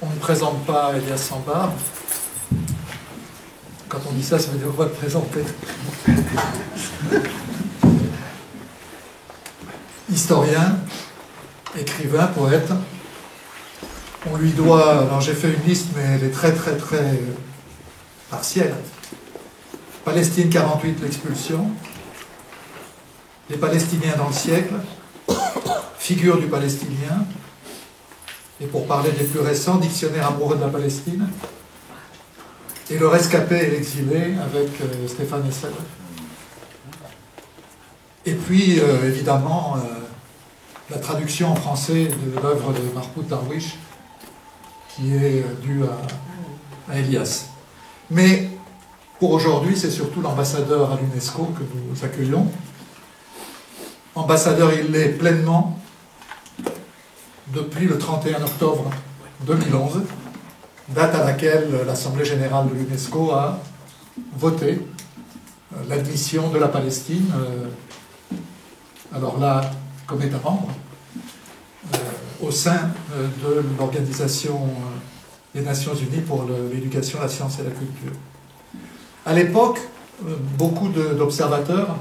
On ne présente pas Elias Sambar. Quand on dit ça, ça veut dire qu'on va le présenter. Historien, écrivain, poète. On lui doit, alors j'ai fait une liste, mais elle est très partielle. Palestine 48, l'expulsion. Les Palestiniens dans le siècle. Figure du Palestinien. Et pour parler des plus récents, dictionnaire amoureux de la Palestine. Et le rescapé et l'exilé avec Stéphane Hessel. Et puis, évidemment, la traduction en français de l'œuvre de Mahmoud Darwish, qui est due à Elias. Mais pour aujourd'hui, c'est surtout l'ambassadeur à l'UNESCO que nous accueillons. Ambassadeur, il l'est pleinement depuis le 31 octobre 2011, date à laquelle l'Assemblée générale de l'UNESCO a voté l'admission de la Palestine, alors là, comme État membre, au sein de l'Organisation des Nations Unies pour l'éducation, la science et la culture. À l'époque, beaucoup d'observateurs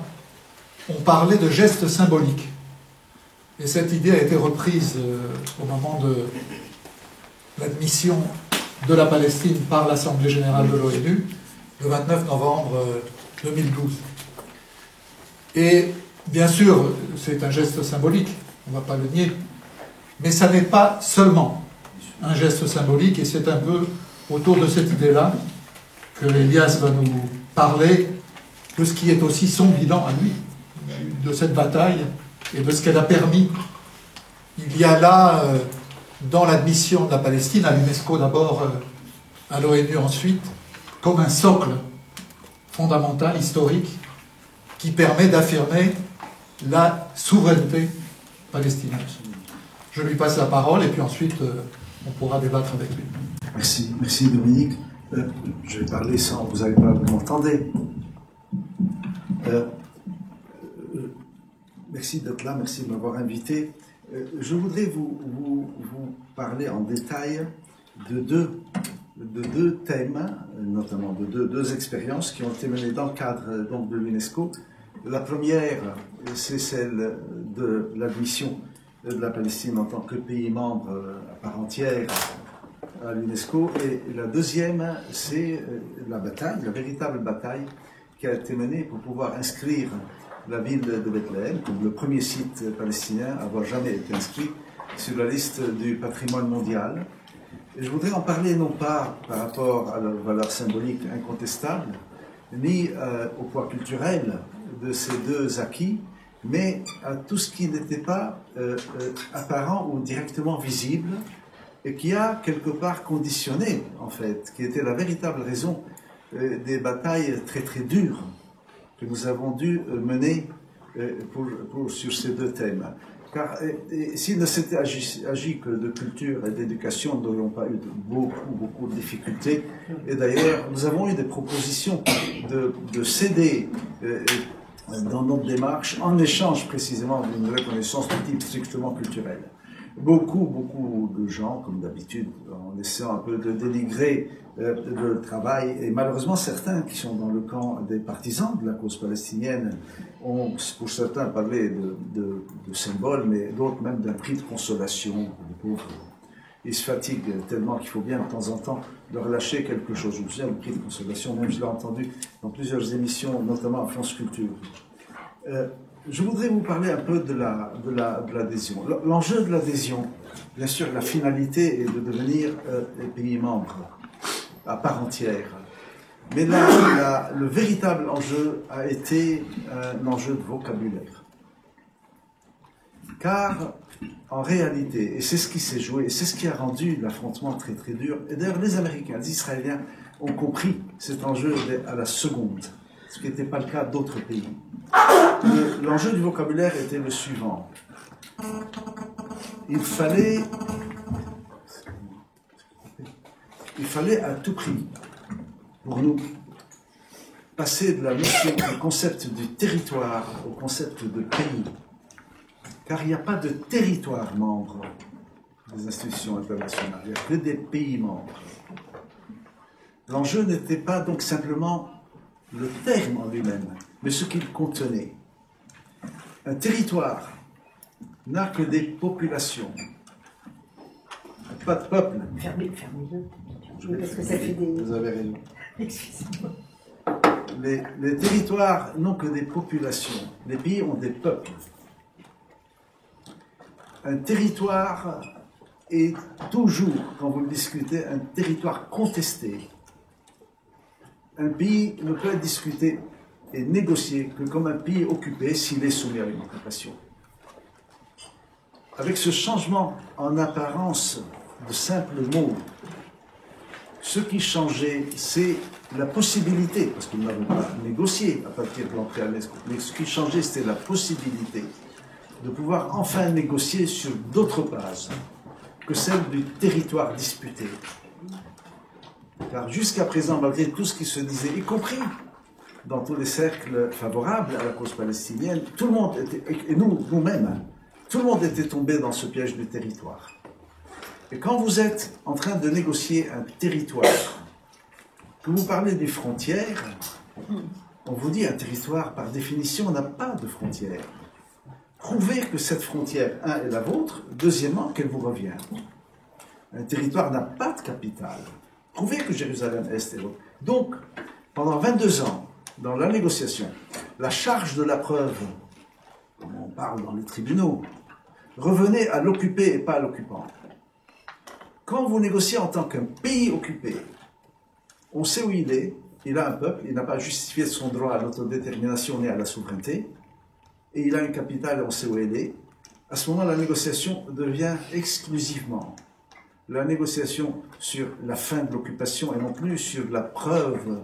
ont parlé de gestes symboliques. Et cette idée a été reprise au moment de l'admission de la Palestine par l'Assemblée générale de l'ONU le 29 novembre 2012. Et bien sûr, c'est un geste symbolique, on ne va pas le nier, mais ça n'est pas seulement un geste symbolique, et c'est un peu autour de cette idée-là que Elias va nous parler de ce qui est aussi son bilan à lui, de cette bataille et de ce qu'elle a permis. Il y a là, dans l'admission de la Palestine, à l'UNESCO d'abord, à l'ONU ensuite, comme un socle fondamental, historique, qui permet d'affirmer la souveraineté palestinienne. Je lui passe la parole et puis ensuite on pourra débattre avec lui. Merci Dominique. Je vais parler sans, vous n'avez pas, vous m'entendez. Merci d'être là, merci de m'avoir invité. Je voudrais vous parler en détail de deux thèmes, notamment de deux expériences qui ont été menées dans le cadre donc, de l'UNESCO. La première, c'est celle de l'admission de la Palestine en tant que pays membre à part entière à l'UNESCO. Et la deuxième, c'est la bataille, la véritable bataille qui a été menée pour pouvoir inscrire la ville de Bethléem comme le premier site palestinien à avoir jamais été inscrit sur la liste du patrimoine mondial. Et je voudrais en parler non pas par rapport à leur valeur symbolique incontestable, ni au poids culturel de ces deux acquis, mais à tout ce qui n'était pas apparent ou directement visible et qui a quelque part conditionné, en fait, qui était la véritable raison des batailles très dures que nous avons dû mener sur ces deux thèmes. Car s'il ne s'était agi que de culture et d'éducation, nous n'aurions pas eu beaucoup de difficultés. Et d'ailleurs, nous avons eu des propositions de céder dans notre démarche en échange précisément d'une reconnaissance de type strictement culturel. Beaucoup de gens, comme d'habitude, en essayant un peu de dénigrer le travail, et malheureusement certains qui sont dans le camp des partisans de la cause palestinienne ont, pour certains, parlé de symboles, mais d'autres même d'un prix de consolation. Les pauvres, ils se fatiguent tellement qu'il faut bien de temps en temps leur lâcher quelque chose. Je me souviens, le prix de consolation, même je l'ai entendu dans plusieurs émissions, notamment à France Culture. Je voudrais vous parler un peu de l'adhésion. L'enjeu de l'adhésion, bien sûr, la finalité est de devenir pays membre à part entière. Mais là, le véritable enjeu a été un enjeu de vocabulaire. Car, en réalité, et c'est ce qui s'est joué, et c'est ce qui a rendu l'affrontement très dur, et d'ailleurs les Américains, les Israéliens ont compris cet enjeu à la seconde, ce qui n'était pas le cas d'autres pays. L'enjeu du vocabulaire était le suivant. Il fallait à tout prix, pour nous, passer de la notion du concept du territoire au concept de pays. Car il n'y a pas de territoire membre des institutions internationales, il n'y a que des pays membres. L'enjeu n'était pas donc simplement le terme en lui-même, mais ce qu'il contenait. Un territoire n'a que des populations, pas de peuple. Fermez-le. Parce que ça fait des... Vous avez raison. Excusez-moi. Les territoires n'ont que des populations. Les pays ont des peuples. Un territoire est toujours, quand vous le discutez, un territoire contesté. Un pays ne peut être discuté et négocié que comme un pays occupé s'il est soumis à une occupation. Avec ce changement en apparence de simples mots, ce qui changeait, c'est la possibilité, parce que nous n'avons pas négocié à partir de l'entrée à l'ESCO, mais ce qui changeait, c'était la possibilité de pouvoir enfin négocier sur d'autres bases que celle du territoire disputé. Car jusqu'à présent, malgré tout ce qui se disait, y compris dans tous les cercles favorables à la cause palestinienne, tout le monde était, et nous-mêmes, tout le monde était tombé dans ce piège du territoire. Et quand vous êtes en train de négocier un territoire, que vous parlez des frontières, on vous dit un territoire, par définition, n'a pas de frontières. Prouvez que cette frontière, un, est la vôtre, deuxièmement, qu'elle vous revient. Un territoire n'a pas de capitale. Prouvez que Jérusalem-Est est vôtre. Donc, pendant 22 ans, dans la négociation, la charge de la preuve, comme on parle dans les tribunaux, revenait à l'occupé et pas à l'occupant. Quand vous négociez en tant qu'un pays occupé, on sait où il a un peuple, il n'a pas justifié son droit à l'autodétermination ni à la souveraineté, et il a une capitale et on sait où elle est. À ce moment, la négociation devient exclusivement la négociation sur la fin de l'occupation et non plus sur la preuve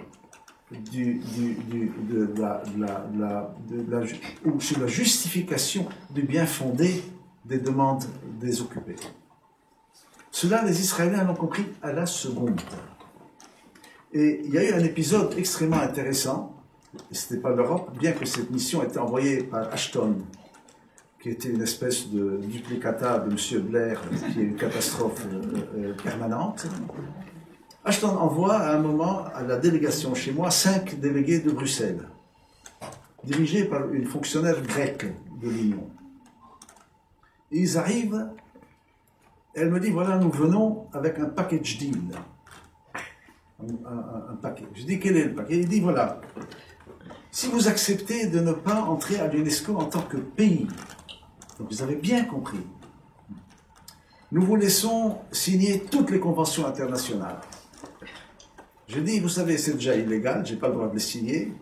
ou sur la justification du bien fondé des demandes des occupés. Cela, les Israéliens l'ont compris à la seconde. Et il y a eu un épisode extrêmement intéressant, et ce n'était pas l'Europe, bien que cette mission ait été envoyée par Ashton, qui était une espèce de duplicata de M. Blair, qui est une catastrophe permanente. Ashton envoie à un moment à la délégation chez moi 5 délégués de Bruxelles, dirigés par une fonctionnaire grecque de l'Union. Ils arrivent, elle me dit, voilà, nous venons avec un package deal. Un paquet. Je dis, quel est le paquet? Il dit, voilà, si vous acceptez de ne pas entrer à l'UNESCO en tant que pays, donc vous avez bien compris, nous vous laissons signer toutes les conventions internationales. Je dis, vous savez, c'est déjà illégal, je n'ai pas le droit de les signer,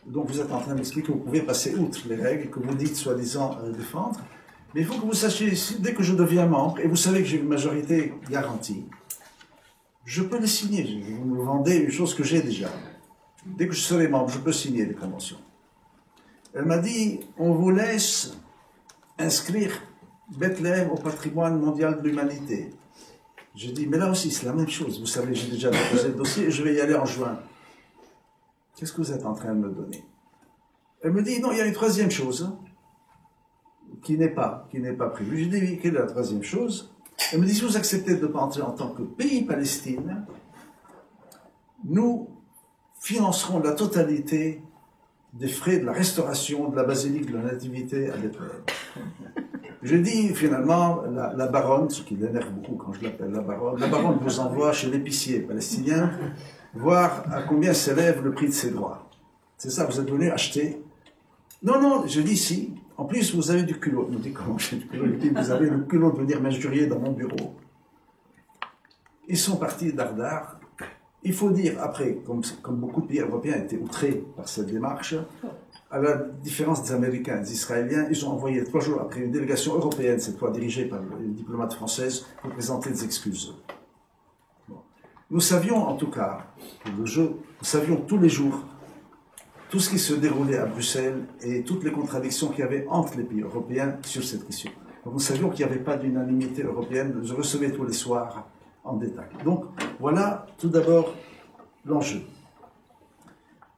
donc vous êtes en train d'expliquer que vous pouvez passer outre les règles que vous dites soi-disant défendre, mais il faut que vous sachiez, dès que je deviens membre, et vous savez que j'ai une majorité garantie, je peux les signer. Vous me vendez une chose que j'ai déjà. Dès que je serai membre, je peux signer les conventions. Elle m'a dit, on vous laisse inscrire Bethléem au patrimoine mondial de l'humanité. J'ai dit, mais là aussi, c'est la même chose. Vous savez, j'ai déjà déposé le dossier et je vais y aller en juin. Qu'est-ce que vous êtes en train de me donner? Elle me dit, non, il y a une troisième chose qui n'est pas prévue. J'ai dit, oui, quelle est la troisième chose? Elle me dit, si vous acceptez de ne pas entrer en tant que pays Palestine, nous financerons la totalité des frais de la restauration de la basilique de la Nativité à Bethléem. Je dis finalement, la baronne, ce qui l'énerve beaucoup quand je l'appelle la baronne vous envoie chez l'épicier palestinien voir à combien s'élève le prix de ses droits. C'est ça, vous êtes venu acheter? Non, non, je dis si. En plus, vous avez du culot. Il me dit, comment j'ai du culot? Il me dit, vous avez le culot de venir m'injurier dans mon bureau. Ils sont partis d'Ardar. Il faut dire, après, comme beaucoup de pays européens étaient outrés par cette démarche, à la différence des Américains et des Israéliens, ils ont envoyé 3 jours après une délégation européenne, cette fois dirigée par une diplomate française, pour présenter des excuses. Bon. Nous savions en tout cas, nous savions tous les jours tout ce qui se déroulait à Bruxelles et toutes les contradictions qu'il y avait entre les pays européens sur cette question. Donc nous savions qu'il n'y avait pas d'unanimité européenne, je recevais tous les soirs en détail. Donc voilà tout d'abord l'enjeu.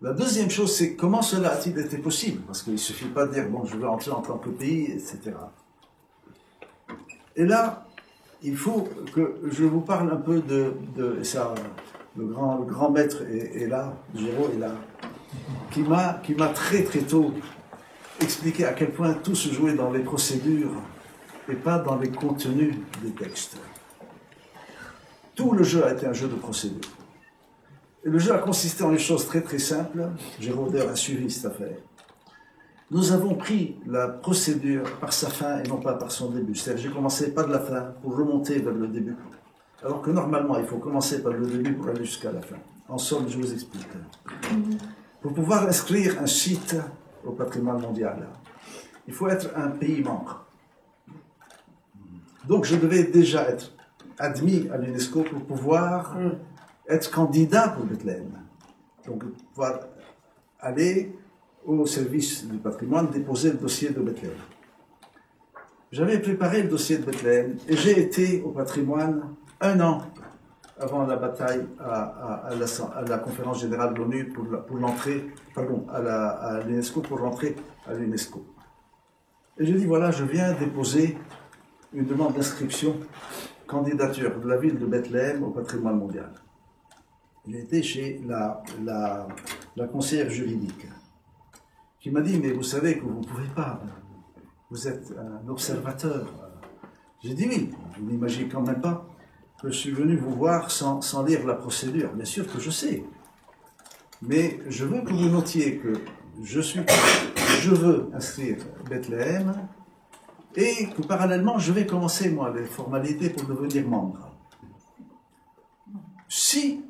La deuxième chose, c'est comment cela a-t-il été possible? Parce qu'il ne suffit pas de dire, bon, je veux entrer en tant que pays, etc. Et là, il faut que je vous parle un peu de ça. Le grand maître est là, Géraud est là, qui m'a très très tôt expliqué à quel point tout se jouait dans les procédures et pas dans les contenus des textes. Tout le jeu a été un jeu de procédure. Et le jeu a consisté en une chose très très simple. Géraud a suivi cette affaire. Nous avons pris la procédure par sa fin et non pas par son début. C'est-à-dire, j'ai commencé pas de la fin pour remonter vers le début. Alors que normalement, il faut commencer par le début pour aller jusqu'à la fin. En somme, je vous explique. Pour pouvoir inscrire un site au patrimoine mondial, il faut être un pays membre. Donc, je devais déjà être admis à l'UNESCO pour pouvoir être candidat pour Bethléem. Donc, pouvoir aller au service du patrimoine, déposer le dossier de Bethléem. J'avais préparé le dossier de Bethléem et j'ai été au patrimoine 1 an avant la bataille à la conférence générale de l'ONU pour l'entrée, pardon, à l'UNESCO pour rentrer à l'UNESCO. Et j'ai dit voilà, je viens déposer une demande d'inscription, candidature de la ville de Bethléem au patrimoine mondial. J'ai été chez la conseillère juridique qui m'a dit, mais vous savez que vous ne pouvez pas, vous êtes un observateur. J'ai dit oui, vous n'imaginez quand même pas que je suis venu vous voir sans lire la procédure. Bien sûr que je sais, mais je veux que vous notiez que je veux inscrire Bethléem et que parallèlement, je vais commencer, moi, les formalités pour devenir membre. Si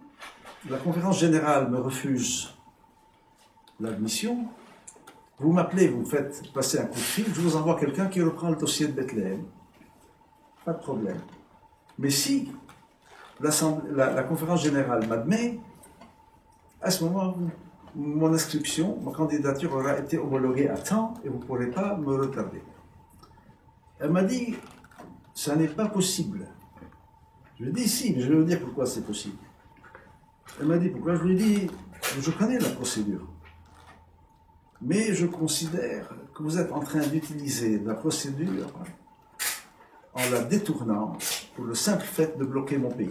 la conférence générale me refuse l'admission, vous m'appelez, vous me faites passer un coup de fil, je vous envoie quelqu'un qui reprend le dossier de Bethléem. Pas de problème. Mais si la conférence générale m'admet, à ce moment, mon inscription, ma candidature aura été homologuée à temps et vous ne pourrez pas me retarder. Elle m'a dit, ça n'est pas possible. Je lui ai dit, si, mais je vais vous dire pourquoi c'est possible. Elle m'a dit, pourquoi? Je lui ai dit, je connais la procédure. Mais je considère que vous êtes en train d'utiliser la procédure en la détournant pour le simple fait de bloquer mon pays.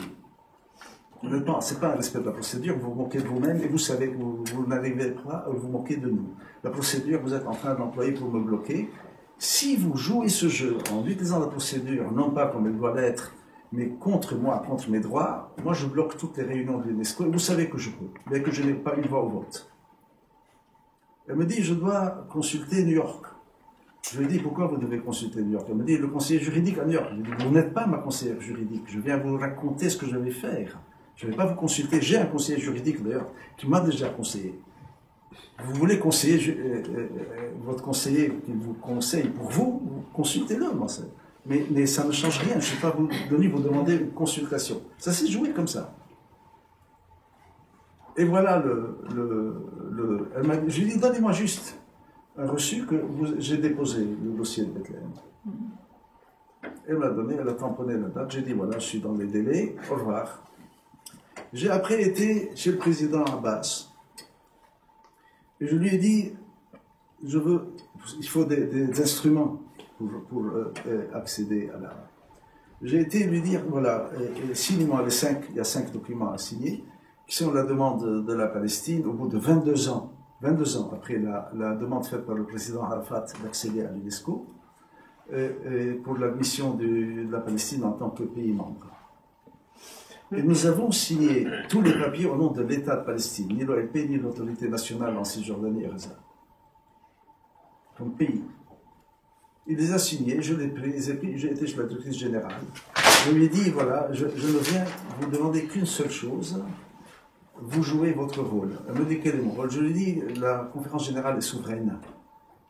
Honnêtement, ce n'est pas un respect de la procédure, vous vous moquez de vous-même et vous savez que vous n'arrivez pas à vous moquer de nous. La procédure, vous êtes en train de l'employer pour me bloquer. Si vous jouez ce jeu en utilisant la procédure, non pas comme elle doit l'être, mais contre moi, contre mes droits, moi je bloque toutes les réunions de l'UNESCO et vous savez que je peux, mais que je n'ai pas une voix au vote. Elle me dit, je dois consulter New York. Je lui ai dit, pourquoi vous devez consulter New York? Elle me dit, le conseiller juridique à New York. Je lui ai dit, vous n'êtes pas ma conseillère juridique, je viens vous raconter ce que je vais faire. Je ne vais pas vous consulter, j'ai un conseiller juridique d'ailleurs, qui m'a déjà conseillé. Vous voulez conseiller votre conseiller qui vous conseille pour vous, consultez-le, moi. Mais ça ne change rien, je ne suis pas venu vous demander une consultation. Ça s'est joué comme ça. Et voilà je lui ai dit, donnez-moi juste un reçu que j'ai déposé le dossier de Bethléem. Elle m'a donné, elle a tamponné la date, j'ai dit, voilà, je suis dans les délais, au revoir. J'ai après été chez le président Abbas, et je lui ai dit, il faut des instruments pour accéder à la... J'ai été lui dire, voilà, signe-moi il y a 5 documents à signer, qui sont la demande de la Palestine, au bout de 22 ans après la demande faite par le président Arafat d'accéder à l'UNESCO, pour l'admission de la Palestine en tant que pays membre. Et nous avons signé tous les papiers au nom de l'État de Palestine, ni l'OLP, ni l'autorité nationale en Cisjordanie et Gaza. Comme pays. Il les a signés, je les ai pris, j'ai été chez la directrice générale. Je lui ai dit, voilà, je ne viens vous demander qu'une seule chose, vous jouez votre rôle. Elle me dit quel est mon rôle. Je lui ai dit, la conférence générale est souveraine.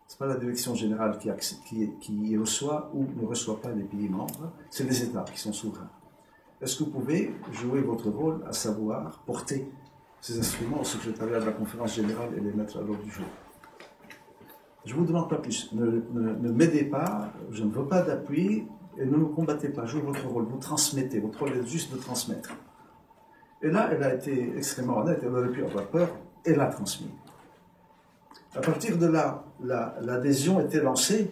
Ce n'est pas la direction générale qui reçoit ou ne reçoit pas les pays membres, c'est les États qui sont souverains. Est-ce que vous pouvez jouer votre rôle, à savoir porter ces instruments au secrétariat de la conférence générale et les mettre à l'ordre du jour? Je ne vous demande pas plus. Ne m'aidez pas, je ne veux pas d'appui, et ne me combattez pas. Jouez votre rôle, vous transmettez. Votre rôle est juste de transmettre. Et là, elle a été extrêmement honnête, elle aurait pu avoir peur, elle a transmis. À partir de là, l'adhésion était lancée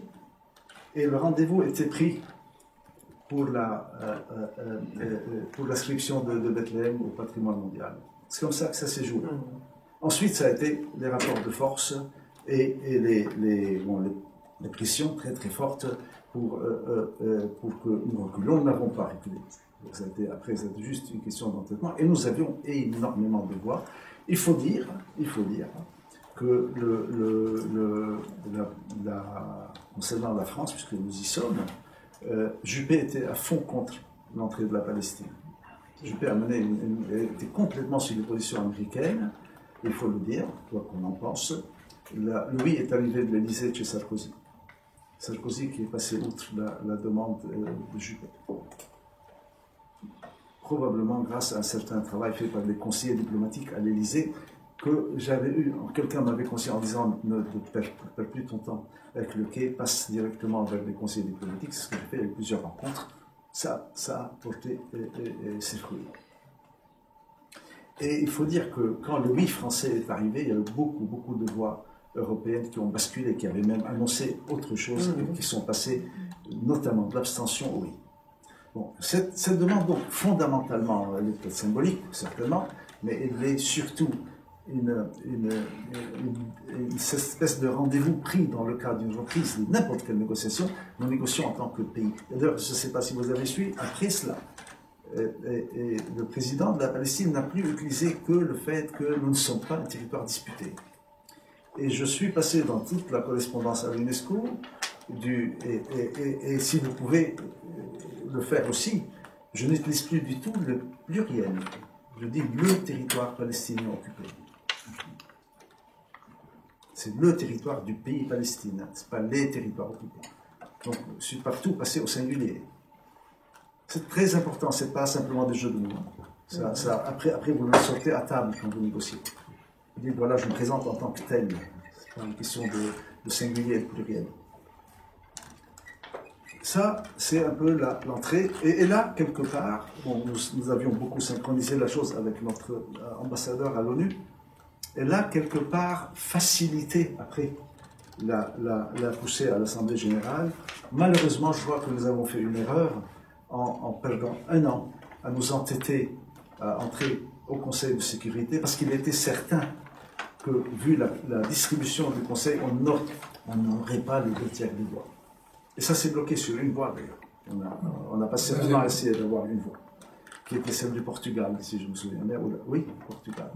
et le rendez-vous était pris pour l'inscription de Bethléem au patrimoine mondial. C'est comme ça que ça s'est joué. Ensuite, ça a été les rapports de force et les pressions très très fortes pour que nous reculions. Nous n'avons pas reculé. Après, c'était juste une question d'entêtement. Et nous avions énormément de voix. Il faut dire que concernant la France, puisque nous y sommes, Juppé était à fond contre l'entrée de la Palestine. Juppé était complètement sur les positions américaines, il faut le dire, quoi qu'on en pense. Louis est arrivé de l'Élysée chez Sarkozy. Sarkozy qui est passé outre la demande de Juppé. Probablement grâce à un certain travail fait par des conseillers diplomatiques à l'Élysée que j'avais eu. Quelqu'un m'avait conseillé en disant ne perds plus ton temps avec le quai, passe directement vers les conseillers diplomatiques. C'est ce que j'ai fait avec plusieurs rencontres. Ça a porté ses fruits. Et il faut dire que quand le oui français est arrivé, il y a eu beaucoup de voix européennes qui ont basculé, qui avaient même annoncé autre chose, qui sont passées notamment de l'abstention au oui. Bon, cette demande, donc, fondamentalement, elle est peut-être symbolique, certainement, mais elle est surtout une espèce de rendez-vous pris dans le cadre d'une reprise de n'importe quelle négociation. Nous négocions en tant que pays. D'ailleurs, je ne sais pas si vous avez suivi, après cela, le président de la Palestine n'a plus utilisé que le fait que nous ne sommes pas un territoire disputé. Et je suis passé dans toute la correspondance à l'UNESCO, et si vous pouvez le faire aussi, je n'utilise plus du tout le pluriel. Je dis le territoire palestinien occupé. C'est le territoire du pays palestinien, ce n'est pas les territoires occupés. Donc, je suis partout passé au singulier. C'est très important, ce n'est pas simplement des jeux de mots. Après, vous le sortez à table quand vous négociez. Vous dites, voilà, je me présente en tant que tel. Ce n'est pas une question de singulier et de pluriel. Ça, c'est un peu l'entrée. Et là, quelque part, bon, nous avions beaucoup synchronisé la chose avec notre ambassadeur à l'ONU. Et là, quelque part, facilité après la poussée à l'Assemblée générale. Malheureusement, je crois que nous avons fait une erreur en perdant un an à nous entêter à entrer au Conseil de sécurité, parce qu'il était certain que, vu la distribution du Conseil, on n'aurait pas les 2 tiers des voix. Et ça s'est bloqué sur une voix, d'ailleurs. On a passé un an à essayer d'avoir une voix, qui était celle du Portugal, si je me souviens bien. Oui, Portugal.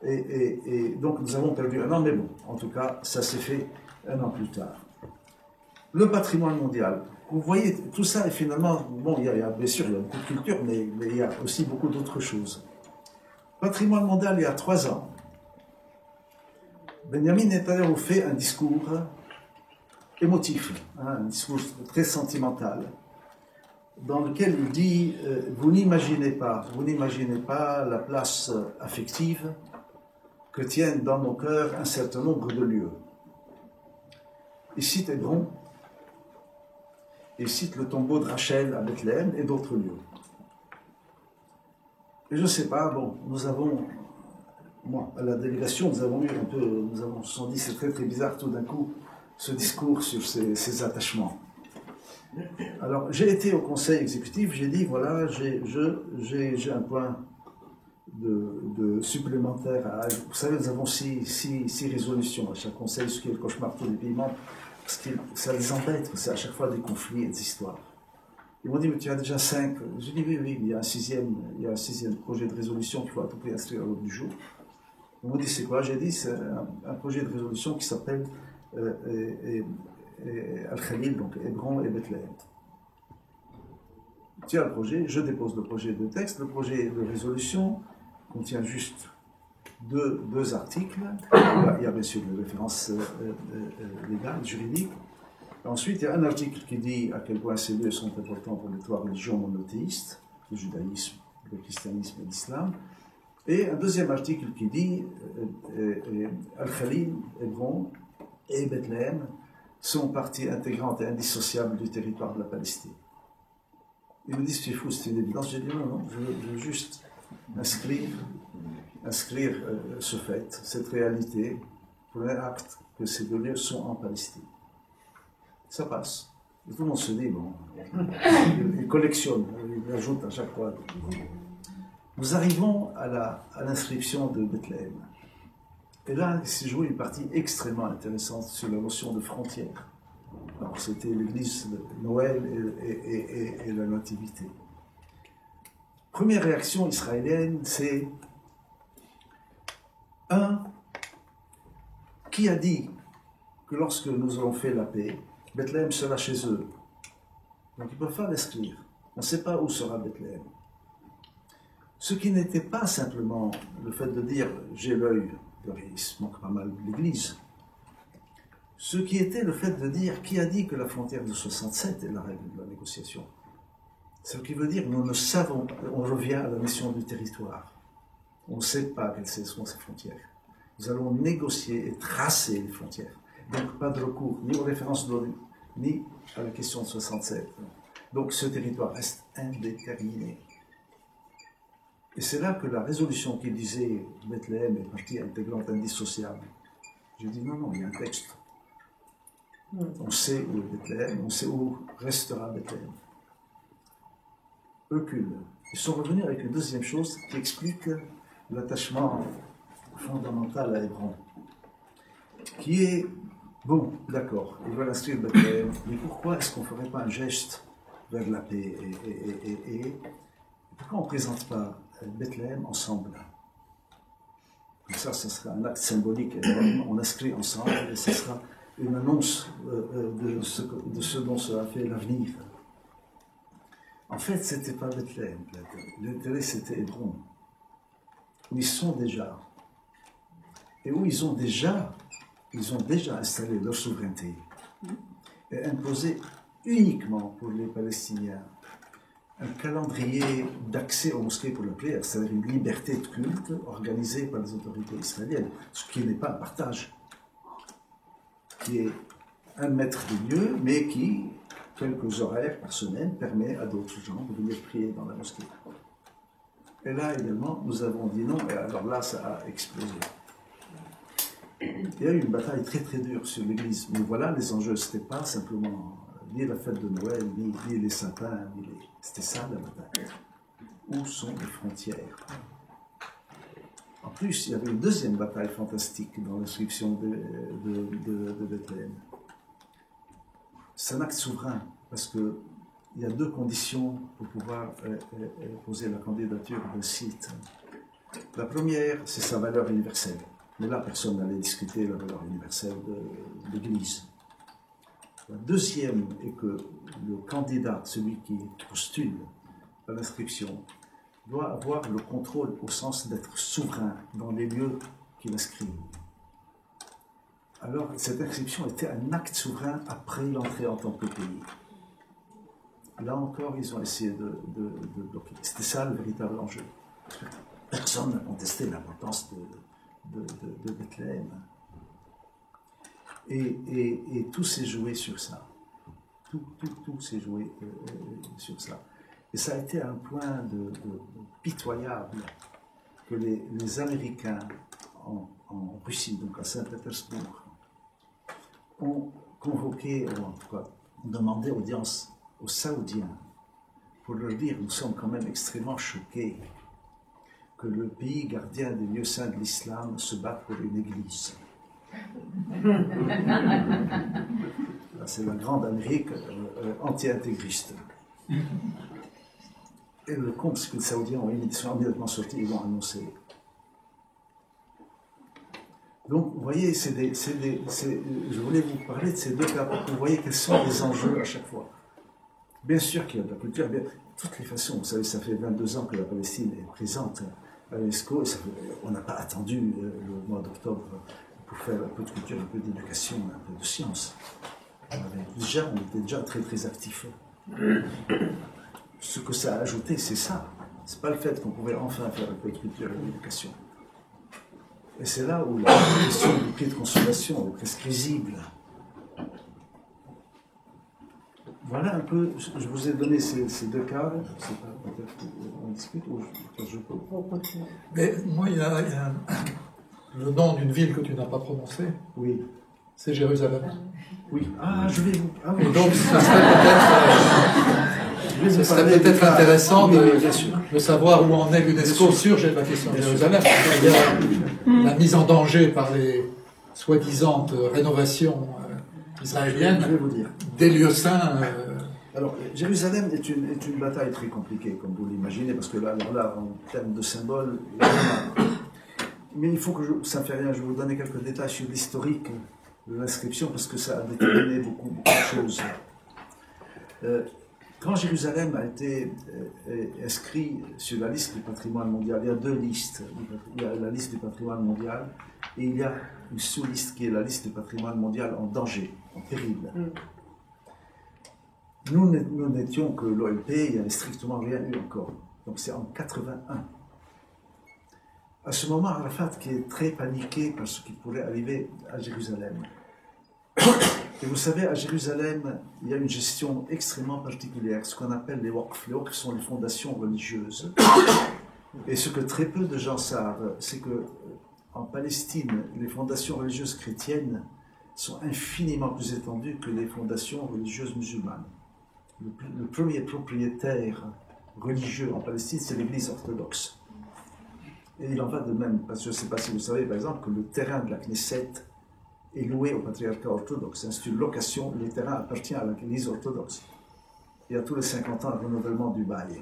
Et donc nous avons perdu un an, mais bon, en tout cas, ça s'est fait un an plus tard. Le patrimoine mondial. Vous voyez, tout ça est finalement, bon, bien sûr, il y a beaucoup de culture, mais il y a aussi beaucoup d'autres choses. Patrimoine mondial, il y a 3 ans, Benjamin Netanyahu fait un discours émotif, un discours très sentimental, dans lequel il dit vous n'imaginez pas la place affective que tiennent dans nos cœurs un certain nombre de lieux. Il cite Hébron, il cite le tombeau de Rachel à Bethléem et d'autres lieux. Et je ne sais pas, bon, moi, à la délégation, nous avons dit c'est très très bizarre tout d'un coup ce discours sur ces attachements. Alors, j'ai été au conseil exécutif, j'ai dit, voilà, j'ai un point de supplémentaire. Vous savez, nous avons 6 résolutions à chaque conseil, ce qui est le cauchemar pour les pays membres, parce que ça les embête, c'est à chaque fois des conflits et des histoires. Ils m'ont dit, mais tu as déjà 5. J'ai dit, oui, il y a un sixième projet de résolution qu'il faut à tout prix inscrire à l'ordre du jour. Ils m'ont dit, c'est quoi? J'ai dit, c'est un projet de résolution qui s'appelle Al-Khalil, donc Hébron et Bethléem. Tu as le projet, je dépose le projet de texte. Le projet de résolution contient juste deux articles. Il y a bien sûr des références légales, juridiques. Ensuite, il y a un article qui dit à quel point ces lieux sont importants pour les 3 religions monothéistes, le judaïsme, le christianisme et l'islam. Et un deuxième article qui dit Al-Khalil, Hébron et Bethléem sont partie intégrante et indissociable du territoire de la Palestine. Ils me disent, c'est fou, c'est une évidence. J'ai dit, non, je veux juste inscrire ce fait, cette réalité, pour un acte que ces 2 lieux sont en Palestine. Ça passe. Et tout le monde se dit, bon, il collectionne, il ajoute à chaque fois. Nous arrivons à l'inscription de Bethléem. Et là, il s'est joué une partie extrêmement intéressante sur la notion de frontière. Alors, c'était l'église de Noël et la Nativité. Première réaction israélienne, c'est qui a dit que lorsque nous aurons fait la paix, Bethléem sera chez eux. Donc ils ne peuvent pas l'inscrire. On ne sait pas où sera Bethléem. Ce qui n'était pas simplement le fait de dire j'ai l'œil, il se manque pas mal de l'église. Ce qui était le fait de dire qui a dit que la frontière de 67 est la règle de la négociation. Ce qui veut dire nous ne savons pas, on revient à la notion du territoire. On ne sait pas quelles sont ces frontières. Nous allons négocier et tracer les frontières. Donc pas de recours ni aux références de l'ONU, ni à la question de 67. Donc ce territoire reste indéterminé. Et c'est là que la résolution qui disait Bethléem est partie intégrante indissociable. J'ai dit non, il y a un texte. On sait où est Bethléem, on sait où restera Bethléem. Recule. Ils sont revenus avec une deuxième chose qui explique l'attachement fondamental à Hébron, qui est, bon, d'accord, ils veulent inscrire Bethléem, mais pourquoi est-ce qu'on ne ferait pas un geste vers la paix et pourquoi on ne présente pas Bethléem ensemble? Comme ça sera un acte symbolique, on inscrit ensemble et ce sera une annonce de ce dont sera fait l'avenir. En fait, ce n'était pas Bethléem, l'intérêt c'était Hébron, où ils sont déjà, et où ils ont déjà installé leur souveraineté et imposé uniquement pour les Palestiniens un calendrier d'accès aux mosquées pour la prière, c'est-à-dire une liberté de culte organisée par les autorités israéliennes, ce qui n'est pas un partage, qui est un maître des lieux, mais qui, quelques horaires par semaine, permet à d'autres gens de venir prier dans la mosquée. Et là également, nous avons dit non, et alors là, ça a explosé. Il y a eu une bataille très très dure sur l'Église, mais voilà les enjeux, ce n'était pas simplement ni la fête de Noël, ni les sapins, c'était ça la bataille. Où sont les frontières? En plus, il y avait une deuxième bataille fantastique dans l'inscription de Bethléem. C'est un acte souverain, parce qu'il y a deux conditions pour pouvoir poser la candidature d'un site. La première, c'est sa valeur universelle. Mais là, personne n'allait discuter la valeur universelle de l'Église. La deuxième est que le candidat, celui qui postule à l'inscription, doit avoir le contrôle au sens d'être souverain dans les lieux qu'il inscrit. Alors, cette inscription était un acte souverain après l'entrée en tant que pays. Là encore, ils ont essayé de bloquer. C'était ça le véritable enjeu. Personne n'a contesté l'importance de Bethléem. Et tout s'est joué sur ça. Tout s'est joué sur ça. Et ça a été un point de pitoyable que les Américains en Russie, donc à Saint-Pétersbourg, ont convoqué, ou en tout cas demandé audience aux Saoudiens pour leur dire nous sommes quand même extrêmement choqués que le pays gardien des lieux saints de l'islam se batte pour une église. C'est la grande Amérique anti-intégriste. Et le compte, c'est que les Saoudiens sont immédiatement sortis, ils l'ont annoncé. Donc, vous voyez, je voulais vous parler de ces deux cas pour que vous voyez quels sont les enjeux à chaque fois. Bien sûr qu'il y a de la culture, de toutes les façons. Vous savez, ça fait 22 ans que la Palestine est présente à l'UNESCO, et on n'a pas attendu le mois d'octobre pour faire un peu de culture, un peu d'éducation, un peu de science. On était déjà très très actifs. Ce que ça a ajouté, c'est ça. C'est pas le fait qu'on pouvait enfin faire un peu de culture et d'éducation. Et c'est là où la question du prix de consommation est presque risible. Voilà un peu, je vous ai donné ces deux cas. Je ne sais pas, peut-être qu'on discute ou je peux. Mais moi, il y a le nom d'une ville que tu n'as pas prononcé. Oui. C'est Jérusalem. Oui. Ah, je vais vous... Ah, oui. Et donc, ce serait peut-être intéressant de savoir où en est l'UNESCO sur la question de Jérusalem. Il y a la mise en danger par les soi-disant rénovations israéliennes Je vais vous dire. des lieux saints. Alors, Jérusalem est une bataille très compliquée, comme vous l'imaginez, parce que là, en termes de symboles, mais il faut que ça ne fait rien, je vais vous donner quelques détails sur l'historique de l'inscription, parce que ça a déterminé beaucoup de choses. Quand Jérusalem a été inscrit sur la liste du patrimoine mondial, il y a deux listes. Il y a la liste du patrimoine mondial et il y a une sous-liste qui est la liste du patrimoine mondial en danger, en péril. Nous n'étions que l'OLP, il n'y avait strictement rien eu encore. Donc c'est en 81. À ce moment, Arafat, qui est très paniqué par ce qui pourrait arriver à Jérusalem. Et vous savez, à Jérusalem, il y a une gestion extrêmement particulière, ce qu'on appelle les waqf. Les waqf sont les fondations religieuses. Et ce que très peu de gens savent, c'est que en Palestine, les fondations religieuses chrétiennes sont infiniment plus étendues que les fondations religieuses musulmanes. Le premier propriétaire religieux en Palestine, c'est l'Église orthodoxe. Et il en va de même, parce que je ne sais pas si vous savez, par exemple, que le terrain de la Knesset est loué au patriarcat orthodoxe. C'est une location, le terrain appartient à l'Église orthodoxe. Il y a tous les 50 ans un renouvellement du bail.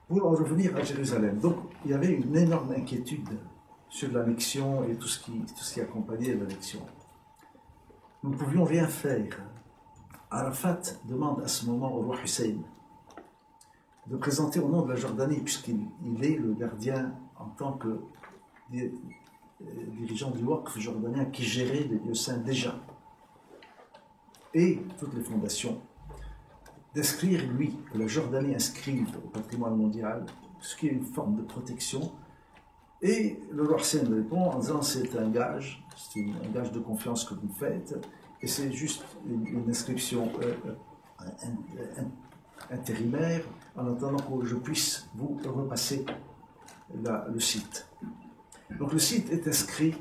Pour en revenir à Jérusalem, donc il y avait une énorme inquiétude sur l'annexion et tout ce qui accompagnait l'annexion. Nous ne pouvions rien faire. Arafat demande à ce moment au roi Hussein de présenter au nom de la Jordanie, puisqu'il est le gardien en tant que dirigeant du Waqf jordanien qui gérait les lieux saints déjà, et toutes les fondations, d'inscrire, lui, que la Jordanie inscrive au patrimoine mondial, ce qui est une forme de protection. Et le roi Hussein répond en disant c'est un gage de confiance que vous faites, et c'est juste une inscription intérimaire en attendant que je puisse vous repasser le site. Donc le site est inscrit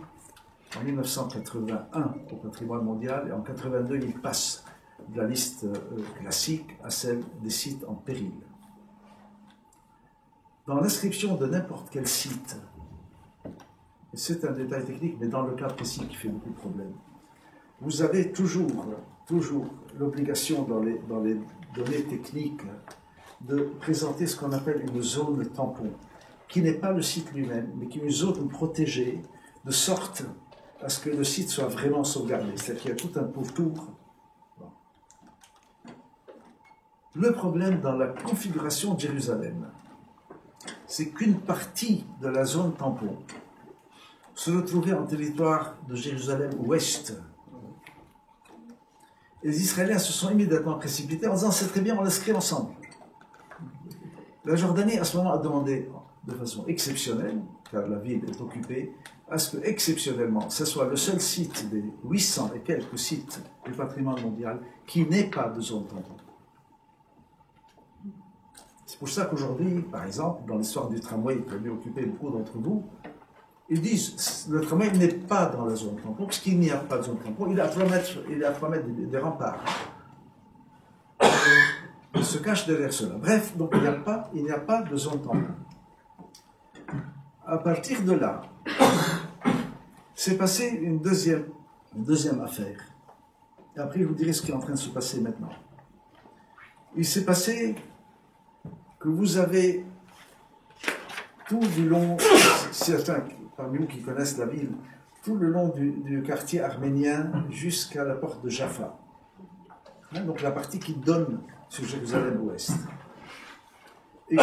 en 1981 au patrimoine mondial et en 1982 il passe de la liste classique à celle des sites en péril. Dans l'inscription de n'importe quel site, et c'est un détail technique, mais dans le cas précis qui fait beaucoup de problèmes, vous avez toujours l'obligation dans les données techniques de présenter ce qu'on appelle une zone tampon, qui n'est pas le site lui-même, mais qui est une zone protégée, de sorte à ce que le site soit vraiment sauvegardé. C'est-à-dire qu'il y a tout un pourtour. Bon. Le problème dans la configuration de Jérusalem, c'est qu'une partie de la zone tampon se retrouvait en territoire de Jérusalem-Ouest. Et les Israéliens se sont immédiatement précipités en disant c'est très bien, on l'inscrit ensemble. La Jordanie, à ce moment, a demandé de façon exceptionnelle, car la ville est occupée, à ce que, exceptionnellement, ce soit le seul site des 800 et quelques sites du patrimoine mondial qui n'ait pas de zone tampon. C'est pour ça qu'aujourd'hui, par exemple, dans l'histoire du tramway qui a dû occuper beaucoup d'entre vous, ils disent le tramway n'est pas dans la zone tampon, puisqu'il n'y a pas de zone tampon, il est à 3 mètres des remparts. Il se cache derrière cela. Bref, donc il n'y a pas de zone tampon. À partir de là, s'est passé une deuxième affaire. Et après, je vous dirai ce qui est en train de se passer maintenant. Il s'est passé que vous avez tout du long, certains parmi vous qui connaissent la ville, tout le long du quartier arménien jusqu'à la porte de Jaffa. Donc la partie qui donne sur Jérusalem-Ouest. Et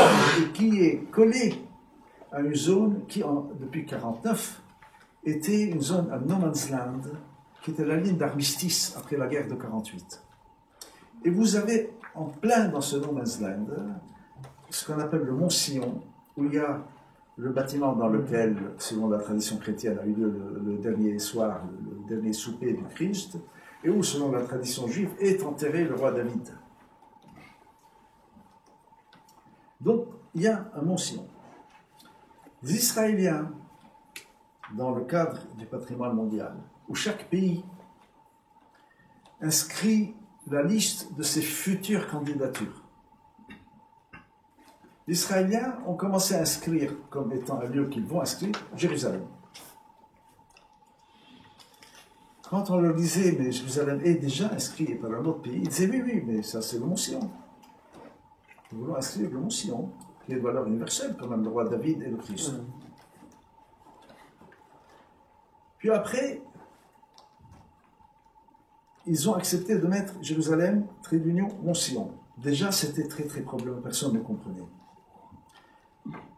qui est collée à une zone qui, depuis 1949, était une zone à no man's land, qui était la ligne d'armistice après la guerre de 1948. Et vous avez en plein dans ce no man's land ce qu'on appelle le Mont Sion, où il y a le bâtiment dans lequel, selon la tradition chrétienne, a eu lieu le dernier soir, le dernier souper du Christ, et où, selon la tradition juive, est enterré le roi David. Donc, il y a un Mont Sion. Les Israéliens, dans le cadre du patrimoine mondial, où chaque pays inscrit la liste de ses futures candidatures. Les Israéliens ont commencé à inscrire comme étant un lieu qu'ils vont inscrire Jérusalem. Quand on leur disait, mais Jérusalem est déjà inscrit par un autre pays, ils disaient, oui, mais ça c'est le Mont Sion. Nous voulons inscrire le Mont Sion, qui est de valeur universelle, comme le roi David et le Christ. Puis après, ils ont accepté de mettre Jérusalem, trait d'union, Mont Sion. Déjà, c'était très très problématique, personne ne comprenait.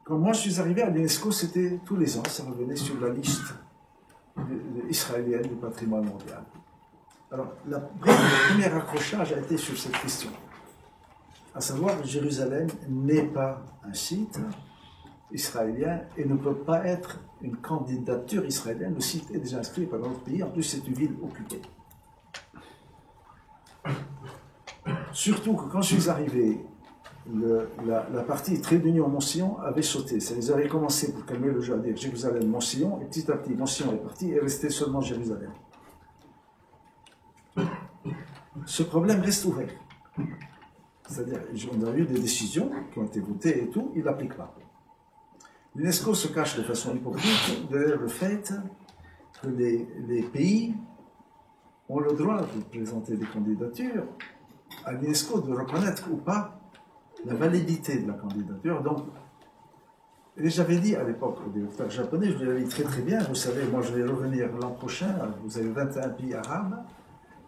Quand moi je suis arrivé à l'UNESCO, c'était tous les ans, ça revenait sur la liste israélienne du patrimoine mondial. Alors, le premier accrochage a été sur cette question, à savoir que Jérusalem n'est pas un site israélien et ne peut pas être une candidature israélienne. Le site est déjà inscrit par notre pays, en plus c'est une ville occupée. Surtout que quand je suis arrivé, la partie trait d'union Mont-Sion avait sauté. Ils avaient commencé pour calmer le jeu à dire Jérusalem, Mont-Sion, et petit à petit, Mont-Sion est parti et restait seulement Jérusalem. Ce problème reste ouvert. C'est-à-dire, on a eu des décisions qui ont été votées et tout, il n'applique pas. L'UNESCO se cache de façon hypocrite derrière le fait que les pays ont le droit de présenter des candidatures à l'UNESCO de reconnaître ou pas la validité de la candidature. Donc, et j'avais dit à l'époque au directeur japonais, je lui avais dit très très bien, vous savez, moi je vais revenir l'an prochain, vous avez 21 pays arabes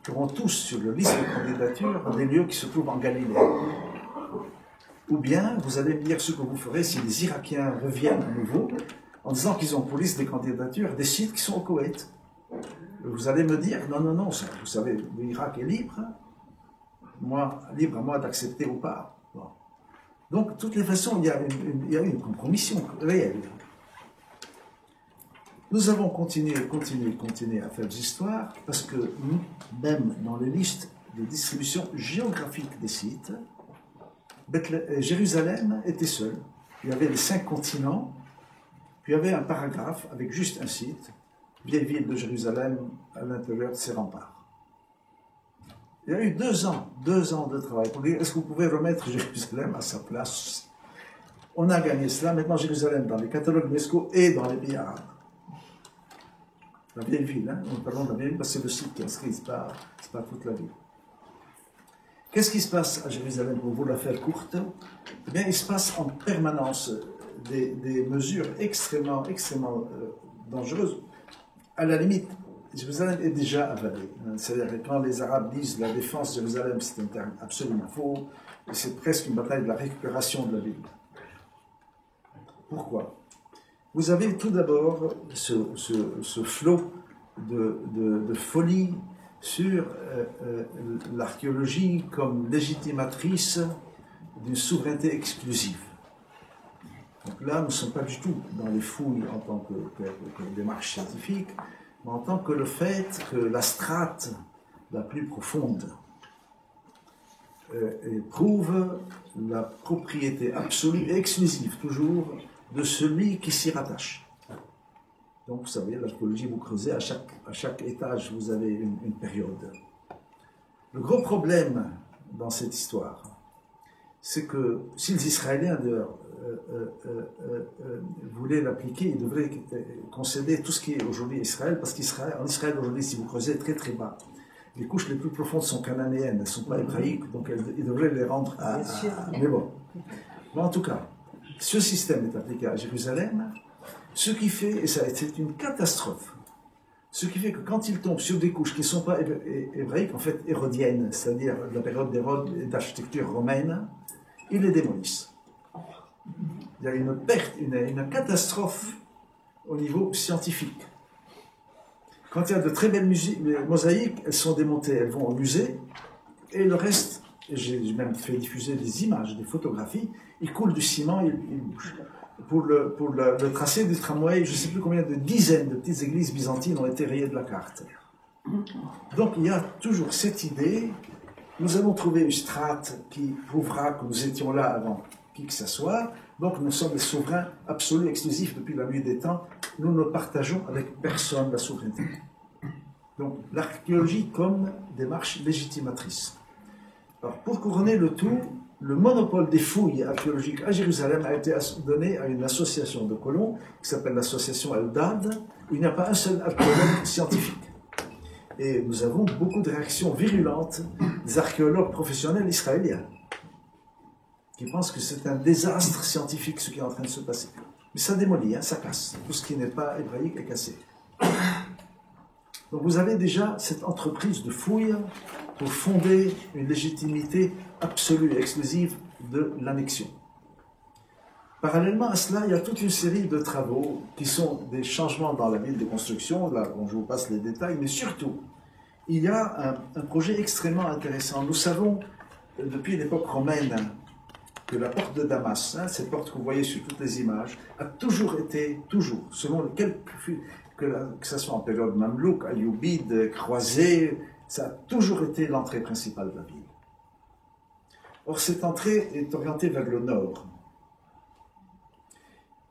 qui auront tous sur la liste de candidatures des lieux qui se trouvent en Galilée. Ou bien, vous allez me dire ce que vous ferez si les Irakiens reviennent à nouveau en disant qu'ils ont pour liste des candidatures des sites qui sont au Koweït. Vous allez me dire, non, non, non, vous savez, l'Irak est libre, libre à moi d'accepter ou pas. Bon. Donc, de toutes les façons, il y a une compromission réelle. Nous avons continué à faire des histoires parce que nous, même dans les listes de distribution géographique des sites, Jérusalem était seule. Il y avait les 5 continents, puis il y avait un paragraphe avec juste un site, vieille ville de Jérusalem à l'intérieur de ses remparts. Il y a eu 2 ans de travail pour dire est-ce que vous pouvez remettre Jérusalem à sa place. On a gagné cela. Maintenant, Jérusalem dans les catalogues UNESCO et dans les pays arabes. La vieille ville, hein? Nous parlons de la vieille ville parce que c'est le site qui est inscrit, ce n'est pas toute la ville. Qu'est-ce qui se passe à Jérusalem pour vous la faire courte? Eh bien, il se passe en permanence des mesures extrêmement dangereuses. À la limite, Jérusalem est déjà avalée. C'est-à-dire que quand les Arabes disent la défense de Jérusalem, c'est un terme absolument faux, et c'est presque une bataille de la récupération de la ville. Pourquoi? Vous avez tout d'abord ce flot de folie sur l'archéologie comme légitimatrice d'une souveraineté exclusive. Donc là, nous ne sommes pas du tout dans les fouilles en tant que démarche scientifique, mais en tant que le fait que la strate la plus profonde prouve la propriété absolue et exclusive, toujours, de celui qui s'y rattache. Donc, vous savez, l'archéologie, vous creusez, à chaque étage, vous avez une période. Le gros problème dans cette histoire, c'est que si les Israéliens, d'ailleurs, voulaient l'appliquer, ils devraient concéder tout ce qui est aujourd'hui Israël, parce qu'en Israël, aujourd'hui, si vous creusez très très bas, les couches les plus profondes sont cananéennes, elles ne sont pas hébraïques, donc ils devraient les rendre à... Mais bon. Mais en tout cas, ce système est appliqué à Jérusalem, ce qui fait, et c'est une catastrophe, ce qui fait que quand il tombe sur des couches qui ne sont pas hébraïques, en fait hérodiennes, c'est-à-dire de la période d'Hérode et d'architecture romaine, ils les démolissent. Il y a une perte, une catastrophe au niveau scientifique. Quand il y a de très belles mosaïques, elles sont démontées, elles vont au musée, et le reste, j'ai même fait diffuser des images, des photographies, il coule du ciment, il bouge. Pour le tracé du tramway, je ne sais plus combien de dizaines de petites églises byzantines ont été rayées de la carte. Donc il y a toujours cette idée, nous allons trouver une strate qui prouvera que nous étions là avant qui que ce soit, donc nous sommes les souverains absolus, exclusifs depuis la nuit des temps, nous ne partageons avec personne la souveraineté. Donc l'archéologie comme démarche légitimatrice. Alors pour couronner le tout, le monopole des fouilles archéologiques à Jérusalem a été donné à une association de colons qui s'appelle l'association Eldad, où il n'y a pas un seul archéologue scientifique. Et nous avons beaucoup de réactions virulentes des archéologues professionnels israéliens qui pensent que c'est un désastre scientifique ce qui est en train de se passer. Mais ça démolit, hein, ça casse. Tout ce qui n'est pas hébraïque est cassé. Donc vous avez déjà cette entreprise de fouille pour fonder une légitimité absolue et exclusive de l'annexion. Parallèlement à cela, il y a toute une série de travaux qui sont des changements dans la ville de construction, là dont je vous passe les détails, mais surtout, il y a un projet extrêmement intéressant. Nous savons, depuis l'époque romaine, que la porte de Damas, hein, cette porte que vous voyez sur toutes les images, a toujours été, selon que ce soit en période mamelouk, ayoubide, croisée, ça a toujours été l'entrée principale de la ville. Or, cette entrée est orientée vers le nord.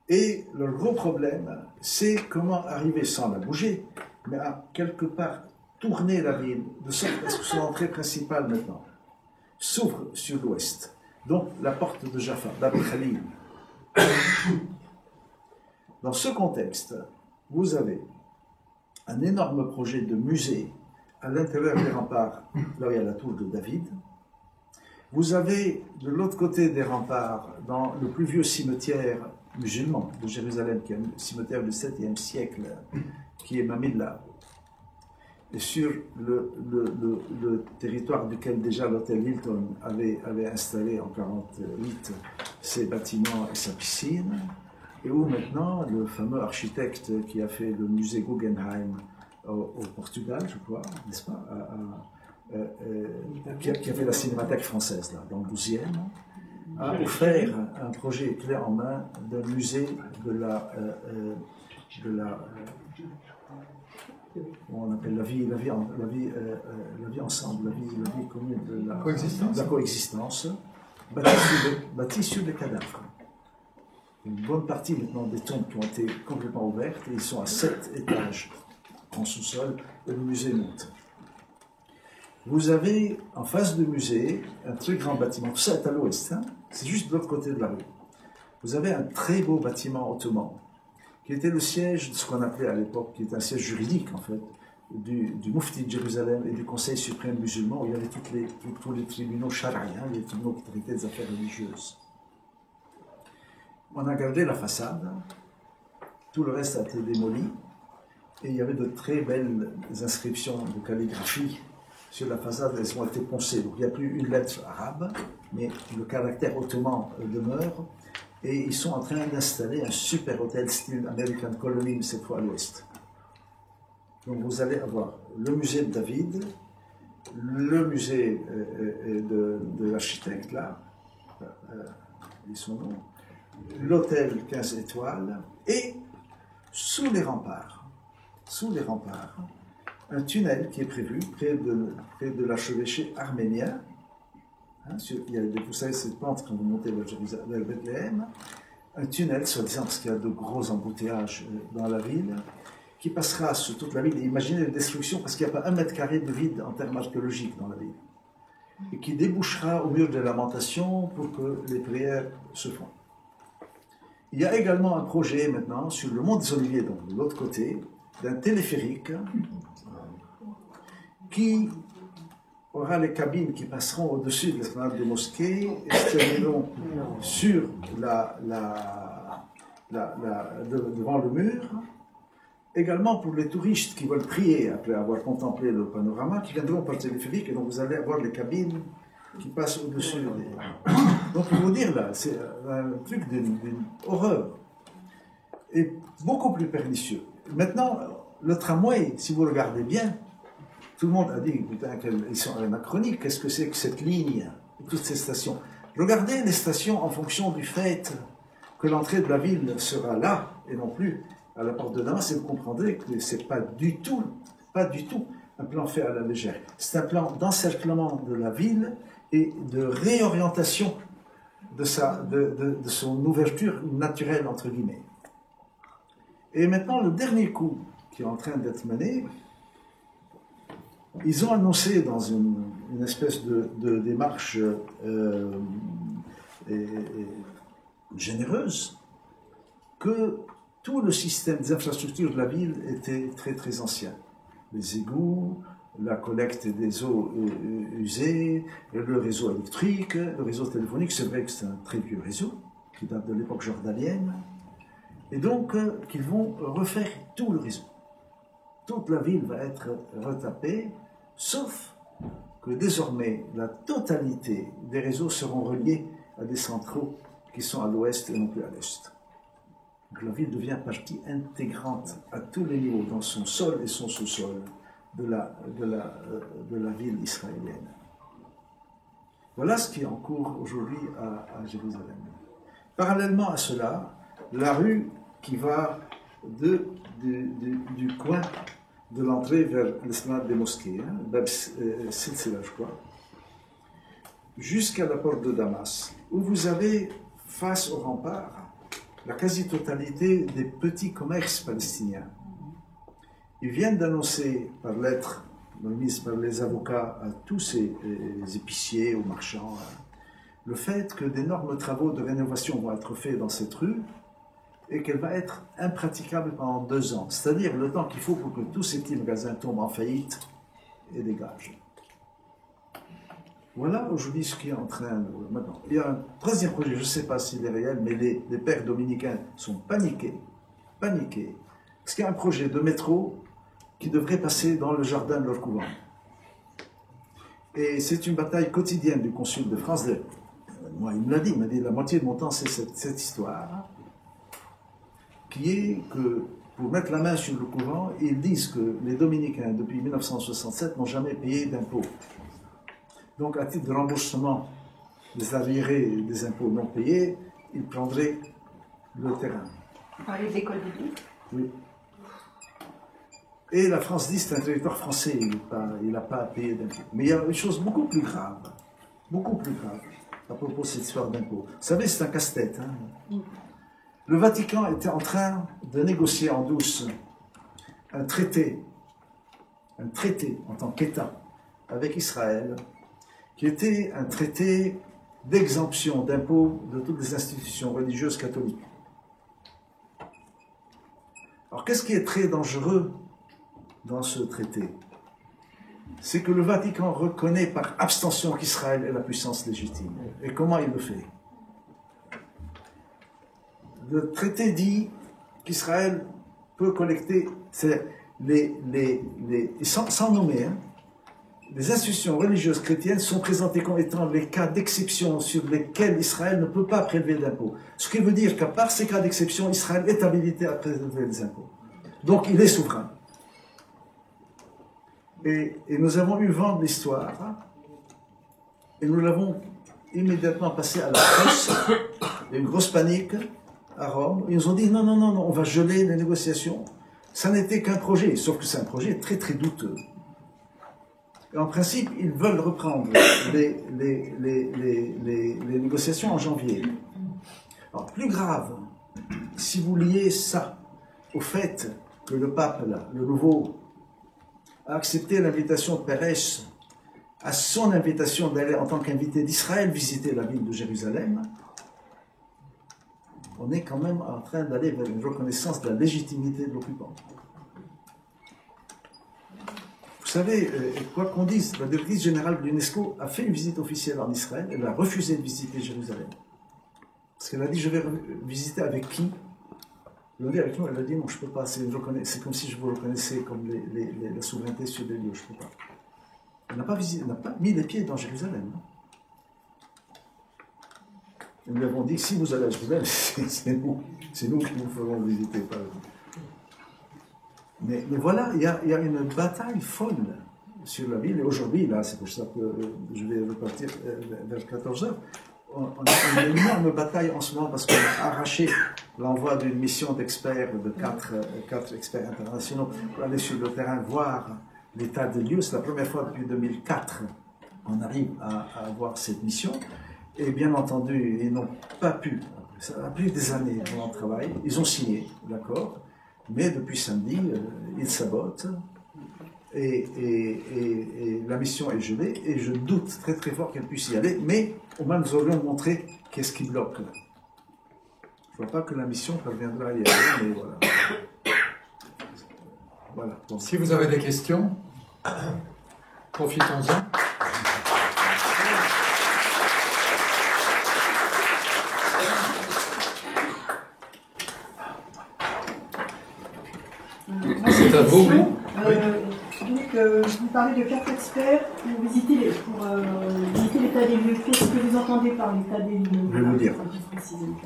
Et le gros problème, c'est comment arriver sans la bouger, mais à quelque part tourner la ville, de sorte à ce que son entrée principale maintenant s'ouvre sur l'ouest. Donc la porte de Jaffa, d'Abu Khalil. Dans ce contexte, vous avez un énorme projet de musée à l'intérieur des remparts, là où il y a la tour de David. Vous avez de l'autre côté des remparts, dans le plus vieux cimetière musulman de Jérusalem, qui est un cimetière du 7e siècle, qui est Mamilla. Et sur le territoire duquel déjà l'hôtel Hilton avait installé en 1948 ses bâtiments et sa piscine, et où maintenant le fameux architecte qui a fait le musée Guggenheim au Portugal, je crois, n'est-ce pas, qui a fait la Cinémathèque française, là, dans le 12e, a offert un projet clé en main d'un musée de la on appelle la vie ensemble, la vie commune, de la coexistence, bâtie sur des cadavres. Une bonne partie maintenant des tombes qui ont été complètement ouvertes, et ils sont à 7 étages en sous-sol, et le musée monte. Vous avez en face du musée un très grand bâtiment, tout ça est à l'ouest, hein, c'est juste de l'autre côté de la rue. Vous avez un très beau bâtiment ottoman, qui était le siège de ce qu'on appelait à l'époque, qui était un siège juridique en fait, du Mufti de Jérusalem et du Conseil suprême musulman, où il y avait tous les tribunaux chariens, les tribunaux qui traitaient des affaires religieuses. On a gardé la façade, tout le reste a été démoli, et il y avait de très belles inscriptions de calligraphie sur la façade, elles ont été poncées. Donc il n'y a plus une lettre arabe, mais le caractère ottoman demeure. Et ils sont en train d'installer un super hôtel style American Colony, cette fois à l'ouest. Donc vous allez avoir le musée de David, le musée de l'architecte, là, et son nom, l'hôtel 15 étoiles, et sous les remparts, un tunnel qui est prévu près de l'archevêché arménien. Il y a vous savez, cette pente quand vous montez vers Bethléem, un tunnel, soi-disant, parce qu'il y a de gros embouteillages dans la ville, qui passera sur toute la ville. Et imaginez la destruction, parce qu'il n'y a pas 1 mètre carré de vide en termes archéologiques dans la ville. Et qui débouchera au mur de lamentation pour que les prières se font. Il y a également un projet maintenant sur le mont des Oliviers, donc de l'autre côté, d'un téléphérique qui aura les cabines qui passeront au-dessus de l'esplanade des mosquées et se termineront sur devant le mur. Également pour les touristes qui veulent prier après avoir contemplé le panorama, qui viendront par téléphérique, et donc vous allez avoir les cabines qui passent au-dessus des... Donc pour vous dire là, c'est un truc d'une horreur, et beaucoup plus pernicieux. Maintenant, le tramway, si vous regardez bien, tout le monde a dit, putain, ils sont anachroniques, qu'est-ce que c'est que cette ligne, toutes ces stations. Regardez les stations en fonction du fait que l'entrée de la ville sera là, et non plus à la porte de Damas, et vous comprendrez que ce n'est pas du tout un plan fait à la légère. C'est un plan d'encerclement de la ville et de réorientation de son ouverture naturelle, entre guillemets. Et maintenant, le dernier coup qui est en train d'être mené, Ils ont annoncé dans une espèce de démarche généreuse que tout le système des infrastructures de la ville était très très ancien. Les égouts, la collecte des eaux usées, le réseau électrique, le réseau téléphonique, c'est vrai que c'est un très vieux réseau qui date de l'époque jordanienne, et donc qu'ils vont refaire tout le réseau. Toute la ville va être retapée, sauf que désormais la totalité des réseaux seront reliés à des centraux qui sont à l'ouest et non plus à l'est. Donc la ville devient partie intégrante à tous les niveaux, dans son sol et son sous-sol de la ville israélienne. Voilà ce qui est en cours aujourd'hui à Jérusalem. Parallèlement à cela, la rue qui va du coin de l'entrée vers l'esplanade des mosquées, Bab Silsila, je crois, jusqu'à la porte de Damas, où vous avez, face au rempart, la quasi-totalité des petits commerces palestiniens. Ils viennent d'annoncer par lettre, mise par les avocats à tous ces épiciers ou marchands, le fait que d'énormes travaux de rénovation vont être faits dans cette rue et qu'elle va être impraticable pendant 2 ans, c'est-à-dire le temps qu'il faut pour que tous ces petits magasins tombent en faillite et dégagent. Voilà aujourd'hui ce qui est en train de... Maintenant, il y a un troisième projet, je ne sais pas s'il est réel, mais les pères dominicains sont paniqués, parce qu'il y a un projet de métro qui devrait passer dans le jardin de leur couvent. Et c'est une bataille quotidienne du consul de France. Moi, il m'a dit, la moitié de mon temps, c'est cette histoire, qui est que, pour mettre la main sur le couvent, ils disent que les dominicains, depuis 1967, n'ont jamais payé d'impôts. Donc, à titre de remboursement des arriérés des impôts non payés, ils prendraient le terrain. Vous parlez de l'école biblique? Oui. Et la France dit, c'est un territoire français, il n'a pas à payer d'impôts. Mais il y a une chose beaucoup plus grave, à propos de cette histoire d'impôts. Vous savez, c'est un casse-tête. Hein. Le Vatican était en train de négocier en douce un traité en tant qu'État avec Israël, qui était un traité d'exemption d'impôts de toutes les institutions religieuses catholiques. Alors, qu'est-ce qui est très dangereux dans ce traité? C'est que le Vatican reconnaît par abstention qu'Israël est la puissance légitime. Et comment il le fait? Le traité dit qu'Israël peut collecter, sans nommer, hein, les institutions religieuses chrétiennes sont présentées comme étant les cas d'exception sur lesquels Israël ne peut pas prélever d'impôts. Ce qui veut dire qu'à part ces cas d'exception, Israël est habilité à prélever des impôts. Donc il est souverain. Et nous avons eu vent de l'histoire, et nous l'avons immédiatement passé à la presse. Il y a eu une grosse panique à Rome. Ils nous ont dit non, on va geler les négociations. Ça n'était qu'un projet, sauf que c'est un projet très très douteux. Et en principe, ils veulent reprendre les négociations en janvier. Alors, plus grave, si vous liez ça au fait que le pape, là, le nouveau, a accepté l'invitation de Pérez à son invitation d'aller en tant qu'invité d'Israël visiter la ville de Jérusalem, on est quand même en train d'aller vers une reconnaissance de la légitimité de l'occupant. Vous savez, quoi qu'on dise, la directrice générale de l'UNESCO a fait une visite officielle en Israël, elle a refusé de visiter Jérusalem. Parce qu'elle a dit, je vais visiter avec qui? Elle a dit avec nous, elle a dit, non, je ne peux pas, c'est comme si je vous reconnaissais comme la souveraineté sur les lieux, je ne peux pas. Elle n'a pas mis les pieds dans Jérusalem. Nous lui avons dit, si vous allez à Jérusalem, c'est nous qui vous ferons visiter, pas vous. Mais voilà, il y a une bataille folle sur la ville. Et aujourd'hui, là, c'est pour ça que je vais repartir vers 14h. On a une énorme bataille en ce moment parce qu'on a arraché l'envoi d'une mission d'experts, de quatre experts internationaux, pour aller sur le terrain voir l'état des lieux. C'est la première fois depuis 2004 qu'on arrive à avoir cette mission. Et bien entendu, ils n'ont pas pu. Ça a pris des années pendant le travail. Ils ont signé l'accord. Mais depuis samedi, ils sabotent. Et la mission est gelée, et je doute très très fort qu'elle puisse y aller, mais au moins nous aurions montré qu'est-ce qui bloque. Je ne vois pas que la mission parviendra à y aller, mais voilà. Voilà. Donc, si vous avez des questions, profitons-en. C'est à vous, oui. Vous parlez de 4 experts pour visiter l'état des lieux. Qu'est-ce que vous entendez par l'état des lieux? Je vais vous dire.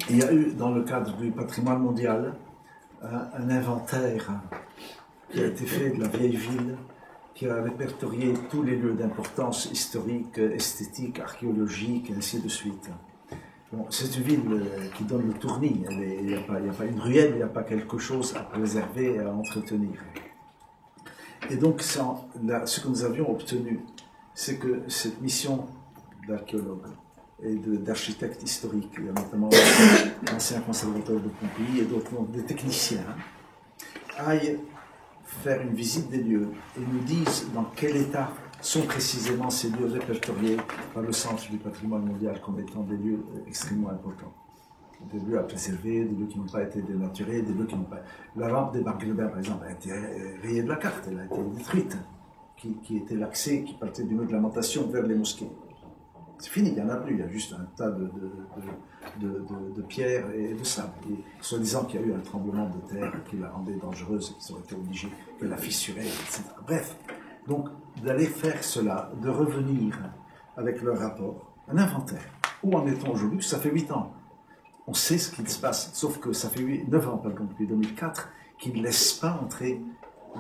Il y a eu, dans le cadre du patrimoine mondial, un inventaire qui a été fait de la vieille ville, qui a répertorié tous les lieux d'importance historique, esthétique, archéologique, et ainsi de suite. Bon, c'est une ville qui donne le tournis. Il n'y a pas une ruelle, il n'y a pas quelque chose à préserver et à entretenir. Et donc, ce que nous avions obtenu, c'est que cette mission d'archéologue et d'architecte historique, il y a notamment l'ancien conservateur de Pompéi et d'autres, des techniciens, aillent faire une visite des lieux et nous disent dans quel état sont précisément ces lieux répertoriés par le Centre du patrimoine mondial comme étant des lieux extrêmement importants. Des lieux à préserver, des lieux qui n'ont pas été dénaturés, des lieux qui n'ont pas... La rampe des Margrébins, par exemple, a été rayée de la carte, elle a été détruite, qui était l'accès qui partait du mur de lamentation vers les mosquées. C'est fini, il n'y en a plus, il y a juste un tas de pierres et de sable. Et soi-disant qu'il y a eu un tremblement de terre qui la rendait dangereuse et qu'ils auraient été obligés de la fissurer, etc. Bref, donc d'aller faire cela, de revenir avec leur rapport, un inventaire. Où en est-on aujourd'hui? Ça fait 8 ans. On sait ce qui se passe, sauf que ça fait 9 ans, par exemple, depuis 2004, qu'ils ne laissent pas entrer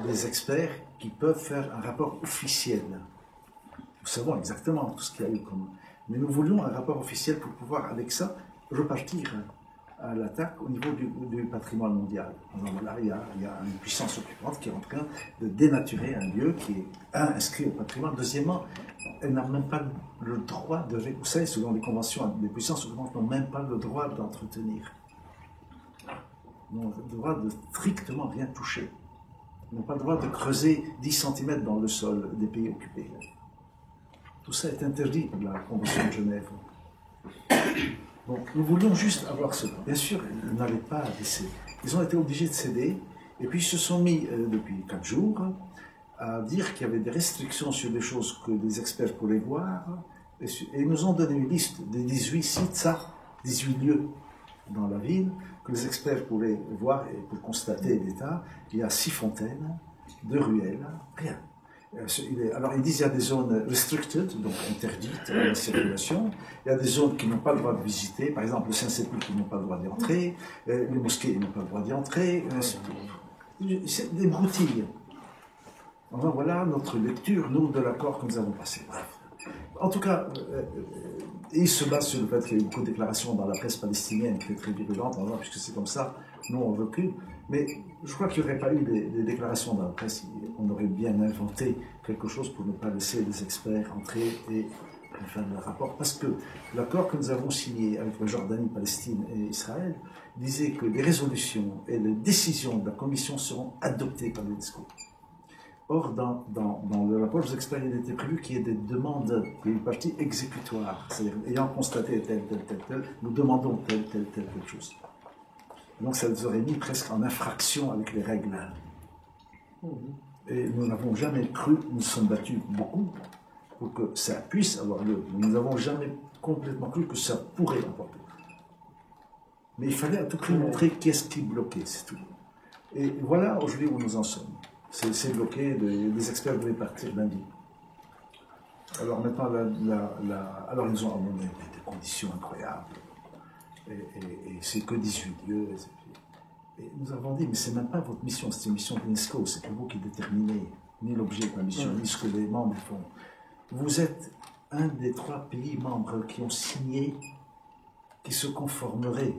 des experts qui peuvent faire un rapport officiel. Nous savons exactement tout ce qu'il y a eu comme... Mais nous voulions un rapport officiel pour pouvoir, avec ça, repartir à l'attaque au niveau du patrimoine mondial. Alors là, il y a une puissance occupante qui est en train de dénaturer un lieu qui est, inscrit au patrimoine. Deuxièmement, elle n'a même pas le droit de... Vous savez, selon les conventions, les puissances occupantes n'ont même pas le droit d'entretenir. Ils n'ont le droit de strictement rien toucher. Ils n'ont pas le droit de creuser 10 cm dans le sol des pays occupés. Tout ça est interdit par la Convention de Genève. Donc, nous voulions juste avoir cela. Bien sûr, ils n'allaient pas laisser. Ils ont été obligés de céder, et puis ils se sont mis, depuis 4 jours, à dire qu'il y avait des restrictions sur des choses que les experts pourraient voir, et ils nous ont donné une liste de 18 sites, ça, 18 lieux dans la ville, que les experts pourraient voir et pour constater l'état. Il y a 6 fontaines, 2 ruelles, rien. Alors ils disent qu'il y a des zones restricted, donc interdites à la circulation, il y a des zones qui n'ont pas le droit de visiter, par exemple le Saint-Sépulcre qui n'ont pas le droit d'y entrer, les mosquées n'ont pas le droit d'y entrer, c'est des broutilles. Enfin, voilà notre lecture, nous, de l'accord que nous avons passé. Bref. En tout cas, ils se basent sur le fait qu'il y a eu beaucoup de déclarations dans la presse palestinienne qui étaient très virulentes, puisque c'est comme ça, nous on recule. Mais je crois qu'il n'y aurait pas eu des déclarations dans la presse, on aurait bien inventé quelque chose pour ne pas laisser les experts entrer et faire le rapport. Parce que l'accord que nous avons signé avec la Jordanie, Palestine et Israël disait que les résolutions et les décisions de la Commission seront adoptées par l'UNESCO. Or, dans le rapport des experts, il était prévu qu'il y ait des demandes, qu'il y ait une partie exécutoire, c'est-à-dire ayant constaté tel, nous demandons telle chose. Donc ça nous aurait mis presque en infraction avec les règles. Et nous n'avons jamais cru, nous nous sommes battus beaucoup pour que ça puisse avoir lieu. Nous n'avons jamais complètement cru que ça pourrait avoir lieu. Mais il fallait à tout prix montrer qu'est-ce qui bloquait, c'est tout. Et voilà aujourd'hui où nous en sommes. C'est bloqué, les experts devaient partir lundi. Alors maintenant, alors ils nous ont amené des conditions incroyables. Et c'est que 18 lieux. Et nous avons dit, mais c'est même pas votre mission, c'est une mission de l'UNESCO, c'est pas vous qui déterminez ni l'objet de la mission, ni ce que les membres font. Vous êtes un des 3 pays membres qui ont signé, qui se conformeraient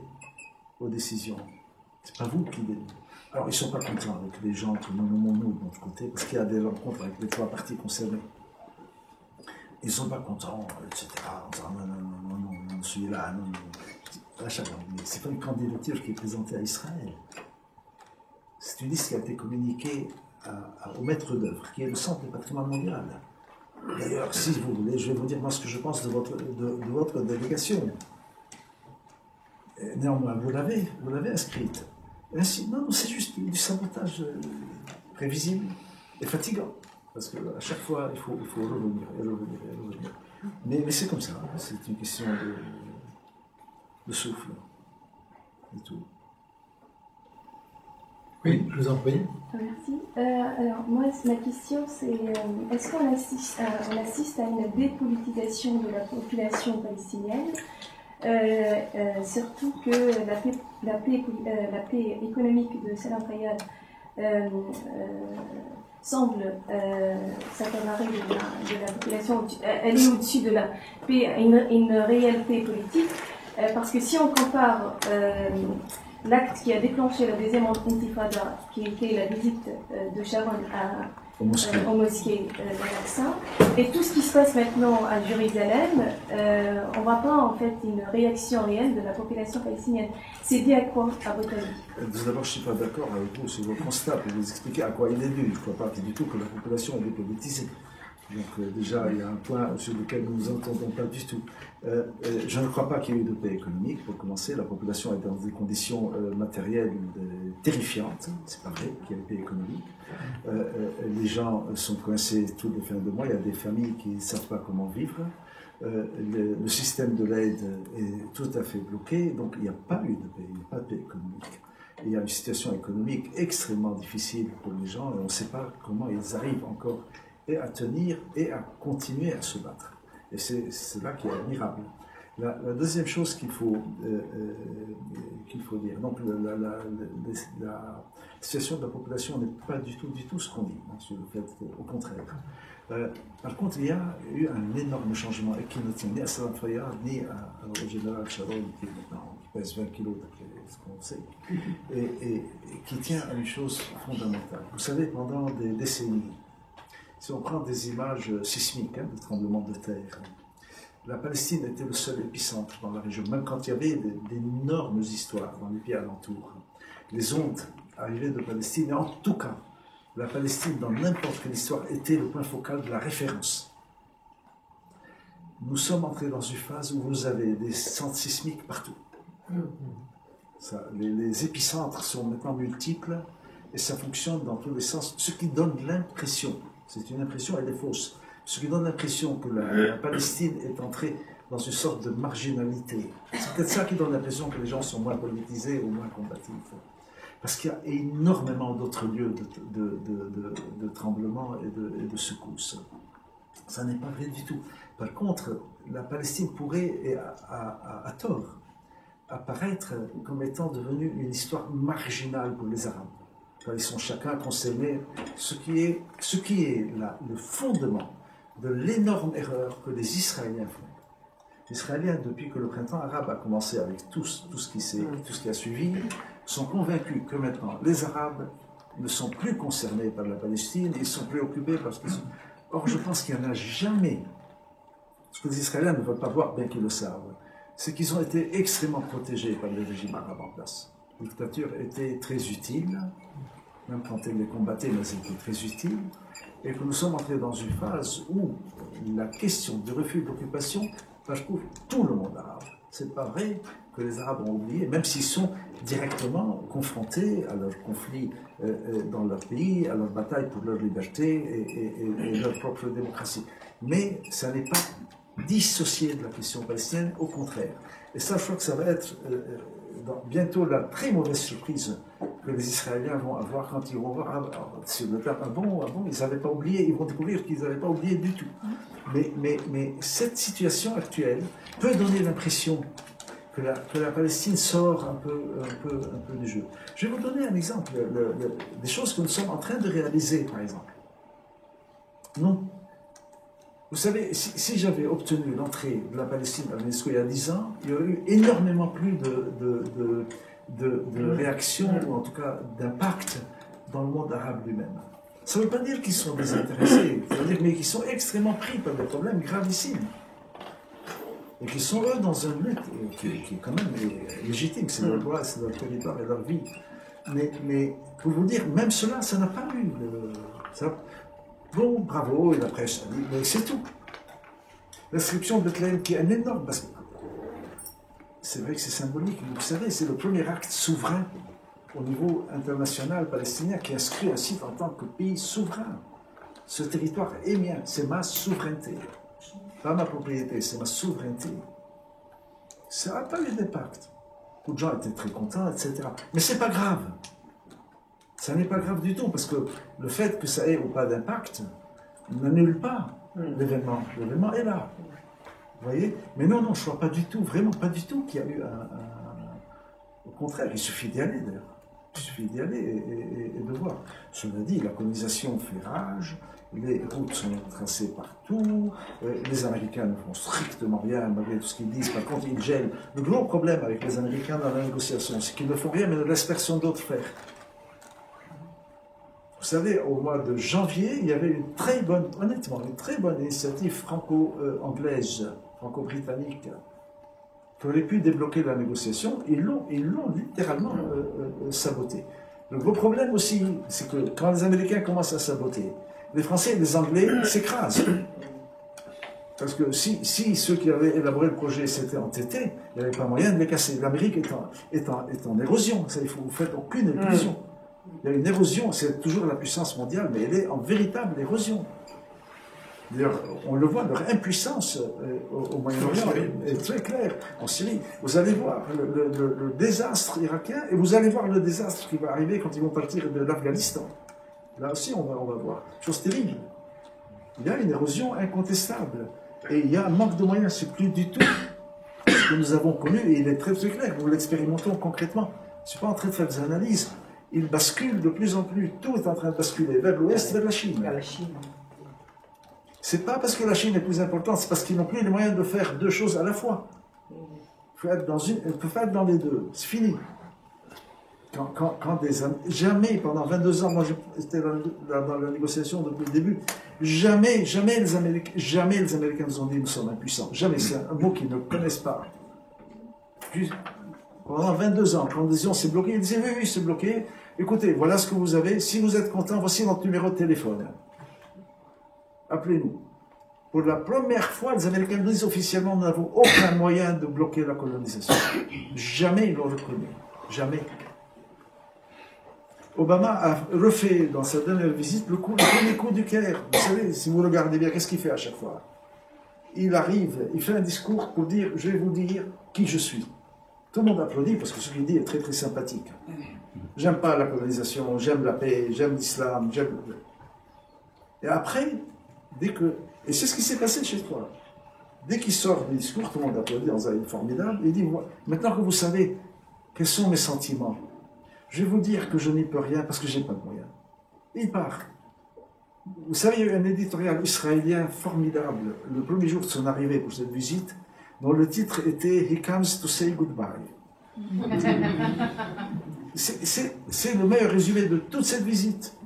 aux décisions. C'est pas vous qui... Alors, ils ne sont pas contents avec les gens que nous nommons nous de notre côté, parce qu'il y a des rencontres avec les 3 parties concernées. Ils ne sont pas contents, etc. En disant non, celui-là, non. C'est pas une candidature qui est présentée à Israël. C'est une liste qui a été communiquée au maître d'œuvre, qui est le centre du patrimoine mondial. D'ailleurs, si vous voulez, je vais vous dire moi ce que je pense de votre délégation. Néanmoins, vous l'avez inscrite. Ainsi, non, c'est juste du sabotage prévisible et fatigant. Parce qu'à chaque fois, il faut revenir et revenir et revenir. Mais c'est comme ça, c'est une question de souffle. Et tout. Oui, je vous en prie. Merci. Alors, moi, ma question, c'est est-ce qu'on assiste à une dépolitisation de la population palestinienne, surtout que la paix économique de Salam Fayyad semble s'accaparer de la population, elle est au-dessus de la paix, une réelle paix politique, parce que si on compare l'acte qui a déclenché la deuxième intifada, qui était la visite de Sharon aux mosquées d'Al-Aqsa, et tout ce qui se passe maintenant à Jérusalem, on ne voit pas en fait une réaction réelle de la population palestinienne. C'est dû à quoi, à votre avis? D'abord, je ne suis pas d'accord avec vous sur votre constat pour vous expliquer à quoi il est dû. Je ne crois pas du tout que la population est dépolitisée. Donc déjà, il y a un point sur lequel nous ne nous entendons pas du tout. Je ne crois pas qu'il y ait eu de paix économique. Pour commencer, la population est dans des conditions matérielles terrifiantes. C'est pas vrai qu'il y ait une paix économique. Les gens sont coincés toutes les fins de mois. Il y a des familles qui ne savent pas comment vivre. Le système de l'aide est tout à fait bloqué. Donc il n'y a pas eu de paix. Il n'y a pas de paix économique. Il y a une situation économique extrêmement difficile pour les gens et on ne sait pas comment ils arrivent encore et à tenir et à continuer à se battre. Et c'est là qu'il y a admirable. La deuxième chose qu'il faut dire, donc la situation de la population n'est pas du tout ce qu'on dit, hein, sur le fait au contraire. Par contre, il y a eu un énorme changement et qui ne tient ni à Salam Fayyad ni au général Sharon qui pèse 20 kilos d'après ce qu'on sait, et qui tient à une chose fondamentale. Vous savez, pendant des décennies, si on prend des images sismiques, de tremblements de terre, la Palestine était le seul épicentre dans la région, même quand il y avait d'énormes histoires dans les pays alentours. Les ondes arrivaient de Palestine, et en tout cas, la Palestine, dans n'importe quelle histoire, était le point focal de la référence. Nous sommes entrés dans une phase où vous avez des centres sismiques partout. Les épicentres sont maintenant multiples, et ça fonctionne dans tous les sens, ce qui donne l'impression, c'est une impression, elle est fausse, ce qui donne l'impression que la Palestine est entrée dans une sorte de marginalité. C'est peut-être ça qui donne l'impression que les gens sont moins politisés ou moins combatifs. Parce qu'il y a énormément d'autres lieux de tremblements et de secousses. Ça n'est pas vrai du tout. Par contre, la Palestine pourrait, et à tort, apparaître comme étant devenue une histoire marginale pour les Arabes. Ils sont chacun concernés, ce qui est le fondement de l'énorme erreur que les Israéliens font. Les Israéliens, depuis que le printemps arabe a commencé avec tout ce qui a suivi, sont convaincus que maintenant les Arabes ne sont plus concernés par la Palestine, ils sont préoccupés parce qu'ils sont... Or, je pense qu'il n'y en a jamais. Ce que les Israéliens ne veulent pas voir, bien qu'ils le savent, c'est qu'ils ont été extrêmement protégés par le régime arabe en place. La dictature était très utile, même quand elle les combattait, mais elle était très utile, et que nous sommes entrés dans une phase où la question du refus d'occupation couvre tout le monde arabe. C'est pas vrai que les Arabes ont oublié, même s'ils sont directement confrontés à leurs conflits dans leur pays, à leur bataille pour leur liberté et leur propre démocratie. Mais ça n'est pas dissocié de la question palestinienne, au contraire. Et ça, je crois que ça va être bientôt la très mauvaise surprise que les Israéliens vont avoir quand ils vont voir sur le terrain. Bon, ils n'avaient pas oublié, ils vont découvrir qu'ils n'avaient pas oublié du tout. Mais cette situation actuelle peut donner l'impression que la Palestine sort un peu du jeu. Je vais vous donner un exemple, des choses que nous sommes en train de réaliser, par exemple. Non. Vous savez, si j'avais obtenu l'entrée de la Palestine à l'UNESCO il y a 10 ans, il y aurait eu énormément plus de réactions, ou en tout cas d'impact dans le monde arabe lui-même. Ça ne veut pas dire qu'ils sont désintéressés, mais qu'ils sont extrêmement pris par des problèmes gravissimes. Et qu'ils sont, eux, dans une lutte qui est quand même légitime, c'est leur droit, c'est leur territoire et leur vie. Mais pour vous dire, même cela, ça n'a pas eu bon, bravo, et la presse a dit, mais c'est tout. L'inscription de Bethléem qui est un énorme, parce que c'est vrai que c'est symbolique, vous savez, c'est le premier acte souverain au niveau international palestinien qui inscrit un site en tant que pays souverain. Ce territoire est mien, c'est ma souveraineté. Pas ma propriété, c'est ma souveraineté. Ça n'a pas eu d'impact. Beaucoup de gens étaient très contents, etc. Mais c'est pas grave. Ça n'est pas grave du tout, parce que le fait que ça ait ou pas d'impact n'annule pas l'événement. L'événement est là. Vous voyez? Mais non, je ne vois pas du tout, vraiment pas du tout qu'il y a eu Au contraire, il suffit d'y aller d'ailleurs. Il suffit d'y aller et de voir. Cela dit, la colonisation fait rage, les routes sont tracées partout, les Américains ne font strictement rien malgré tout ce qu'ils disent. Par contre, ils gèlent. Le gros problème avec les Américains dans la négociation, c'est qu'ils ne font rien mais ne laissent personne d'autre faire. Vous savez, au mois de janvier, il y avait une très bonne, honnêtement, une très bonne initiative franco-anglaise, franco-britannique, qui aurait pu débloquer la négociation. Ils l'ont littéralement saboté. Le gros problème aussi, c'est que quand les Américains commencent à saboter, les Français et les Anglais s'écrasent. Parce que si ceux qui avaient élaboré le projet s'étaient entêtés, il n'y avait pas moyen de les casser. L'Amérique est en érosion. Ça, vous ne faites aucune illusion. Il y a une érosion, c'est toujours la puissance mondiale, mais elle est en véritable érosion. D'ailleurs, on le voit, leur impuissance au Moyen-Orient est très claire. En Syrie, vous allez voir le désastre irakien, et vous allez voir le désastre qui va arriver quand ils vont partir de l'Afghanistan. Là aussi, on va voir. Chose terrible. Il y a une érosion incontestable. Et il y a un manque de moyens. C'est plus du tout ce que nous avons connu, et il est très très clair. Nous l'expérimentons concrètement. Je ne suis pas en train de faire des analyses. Il bascule de plus en plus. Tout est en train de basculer vers l'ouest, vers la Chine. Vers la Chine. C'est pas parce que la Chine est plus importante, c'est parce qu'ils n'ont plus les moyens de faire deux choses à la fois. Il faut être dans les deux. C'est fini. Jamais, pendant 22 ans, moi j'étais dans la négociation depuis le début, jamais les Américains nous ont dit nous sommes impuissants. Jamais, c'est un mot qu'ils ne connaissent pas. Puis, pendant 22 ans, quand nous disions c'est bloqué, ils disaient oui, c'est bloqué. Écoutez, voilà ce que vous avez. Si vous êtes content, voici notre numéro de téléphone. Appelez-nous. Pour la première fois, les Américains nous disent officiellement nous n'avons aucun moyen de bloquer la colonisation. Jamais ils l'ont reconnu. Jamais. Obama a refait dans sa dernière visite le premier coup du Caire. Vous savez, si vous regardez bien, qu'est-ce qu'il fait à chaque fois? Il arrive, il fait un discours pour dire je vais vous dire qui je suis. Tout le monde applaudit parce que ce qu'il dit est très très sympathique. J'aime pas la colonisation, j'aime la paix, j'aime l'islam, j'aime... Et après, et c'est ce qui s'est passé chez toi. Dès qu'il sort du discours, tout le monde applaudit dans un formidable, il dit, maintenant que vous savez quels sont mes sentiments, je vais vous dire que je n'y peux rien parce que je n'ai pas de moyens. Et il part. Vous savez, il y a eu un éditorial israélien formidable, le premier jour de son arrivée pour cette visite, dont le titre était « He comes to say goodbye ». C'est le meilleur résumé de toute cette visite.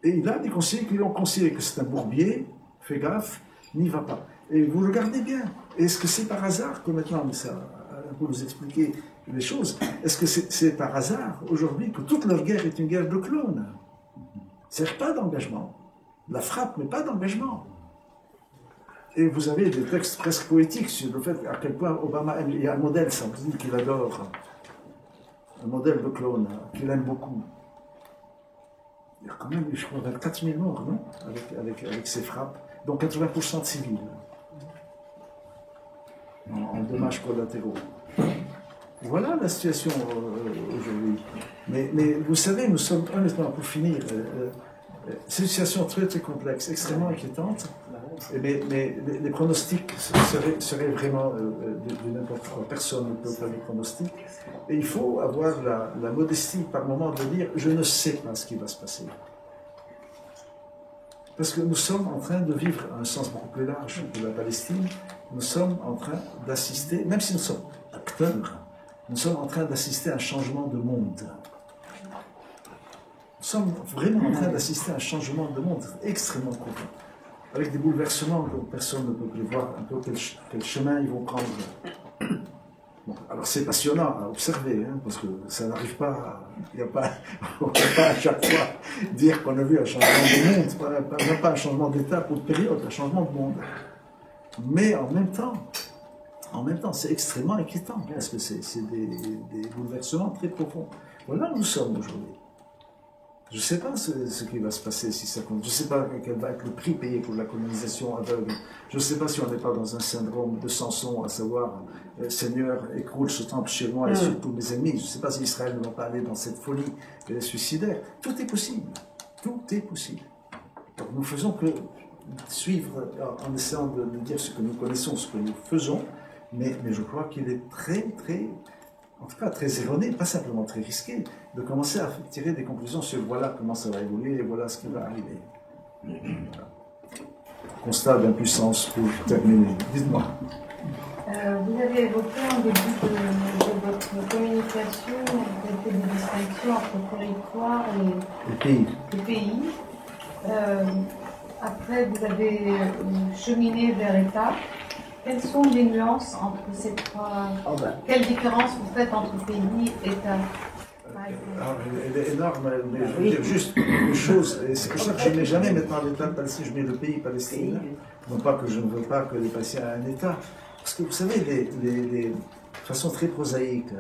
Et il a des conseillers qui lui ont conseillé que c'est un bourbier, fais gaffe, n'y va pas. Et vous regardez bien, est-ce que c'est par hasard que maintenant, pour nous expliquer les choses, est-ce que c'est par hasard aujourd'hui que toute leur guerre est une guerre de clones? C'est pas d'engagement. La frappe, mais pas d'engagement. Et vous avez des textes presque poétiques sur le fait à quel point Obama aime. Il y a un modèle, ça vous dit, qu'il adore. Un modèle de clone qu'il aime beaucoup. Il y a quand même, je crois, 24 000 morts, non, avec ces frappes, dont 80% de civils, en dommages collatéraux. Voilà la situation aujourd'hui. Mais vous savez, nous sommes, honnêtement, pour finir, c'est une situation très très complexe, extrêmement inquiétante, mais les pronostics seraient vraiment de n'importe quoi. Personne ne peut faire des pronostics. Et il faut avoir la modestie par moment de dire « je ne sais pas ce qui va se passer ». Parce que nous sommes en train de vivre, à un sens beaucoup plus large de la Palestine, nous sommes en train d'assister, même si nous sommes acteurs, nous sommes en train d'assister à un changement de monde. Nous sommes vraiment en train d'assister à un changement de monde extrêmement profond, avec des bouleversements que personne ne peut prévoir, un peu quel chemin ils vont prendre. Bon, alors c'est passionnant à observer, hein, parce que ça n'arrive pas, on ne peut pas à chaque fois dire qu'on a vu un changement de monde, même pas un changement d'étape ou de période, un changement de monde. Mais en même temps, c'est extrêmement inquiétant, parce que c'est des bouleversements très profonds. Voilà où nous sommes aujourd'hui. Je ne sais pas ce qui va se passer si ça continue. Je ne sais pas quel va être le prix payé pour la colonisation aveugle. Je ne sais pas si on n'est pas dans un syndrome de Samson, à savoir Seigneur, écroule ce temple chez moi et sur tous mes ennemis. Je ne sais pas si Israël ne va pas aller dans cette folie suicidaire. Tout est possible. Tout est possible. Donc nous faisons que suivre en essayant de dire ce que nous connaissons, ce que nous faisons, mais je crois qu'il est en tout cas très erroné, pas simplement très risqué, de commencer à tirer des conclusions sur voilà comment ça va évoluer et voilà ce qui va arriver. Voilà. Constat d'impuissance pour terminer. Dites-moi. Vous avez évoqué en début de votre communication, vous avez fait des distinctions entre territoire et pays. Après, vous avez cheminé vers État. Quelles sont les nuances entre ces trois... Quelle différence vous faites entre pays et État? Elle est énorme, mais je veux dire juste une chose, et c'est pour ça que je ne mets jamais maintenant l'État palestinien, je mets le pays palestinien. Non pas que je ne veux pas que les Palestiniens aient un État, parce que vous savez, de façon très prosaïque,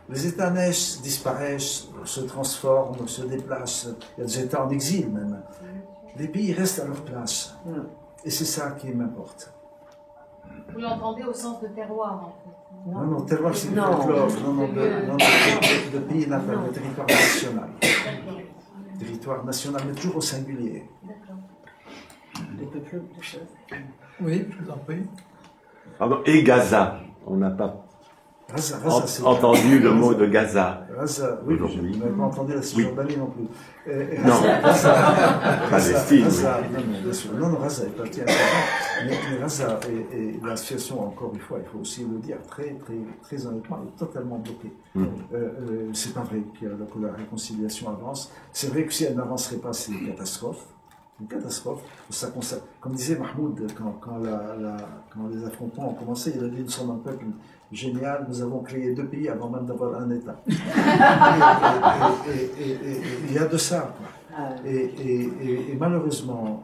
les États naissent, disparaissent, se transforment, se déplacent, il y a des États en exil même. Les pays restent à leur place, et c'est ça qui m'importe. Vous l'entendez au sens de terroir, en fait. Non, terroir, c'est du folklore. Non, de pays natal, de territoire national. Territoire national, mais toujours au singulier. D'accord. Oui, je vous en prie. Pardon, et Gaza. On n'a pas entendu le mot de Gaza. Gaza, oui, je n'avais pas entendu la Cisjordanie non plus. Non, Palestine. Non, Gaza est partie important. Mais Gaza et la situation, encore une fois, il faut aussi le dire, très honnêtement, est totalement bloquée. C'est pas vrai que la réconciliation avance. C'est vrai que si elle n'avancerait pas, c'est une catastrophe. Une catastrophe. Ça concerne, comme disait Mahmoud, quand les affrontements ont commencé, il a dit nous sommes un peuple génial, nous avons créé 2 pays avant même d'avoir un État. Et il y a de ça. Et malheureusement,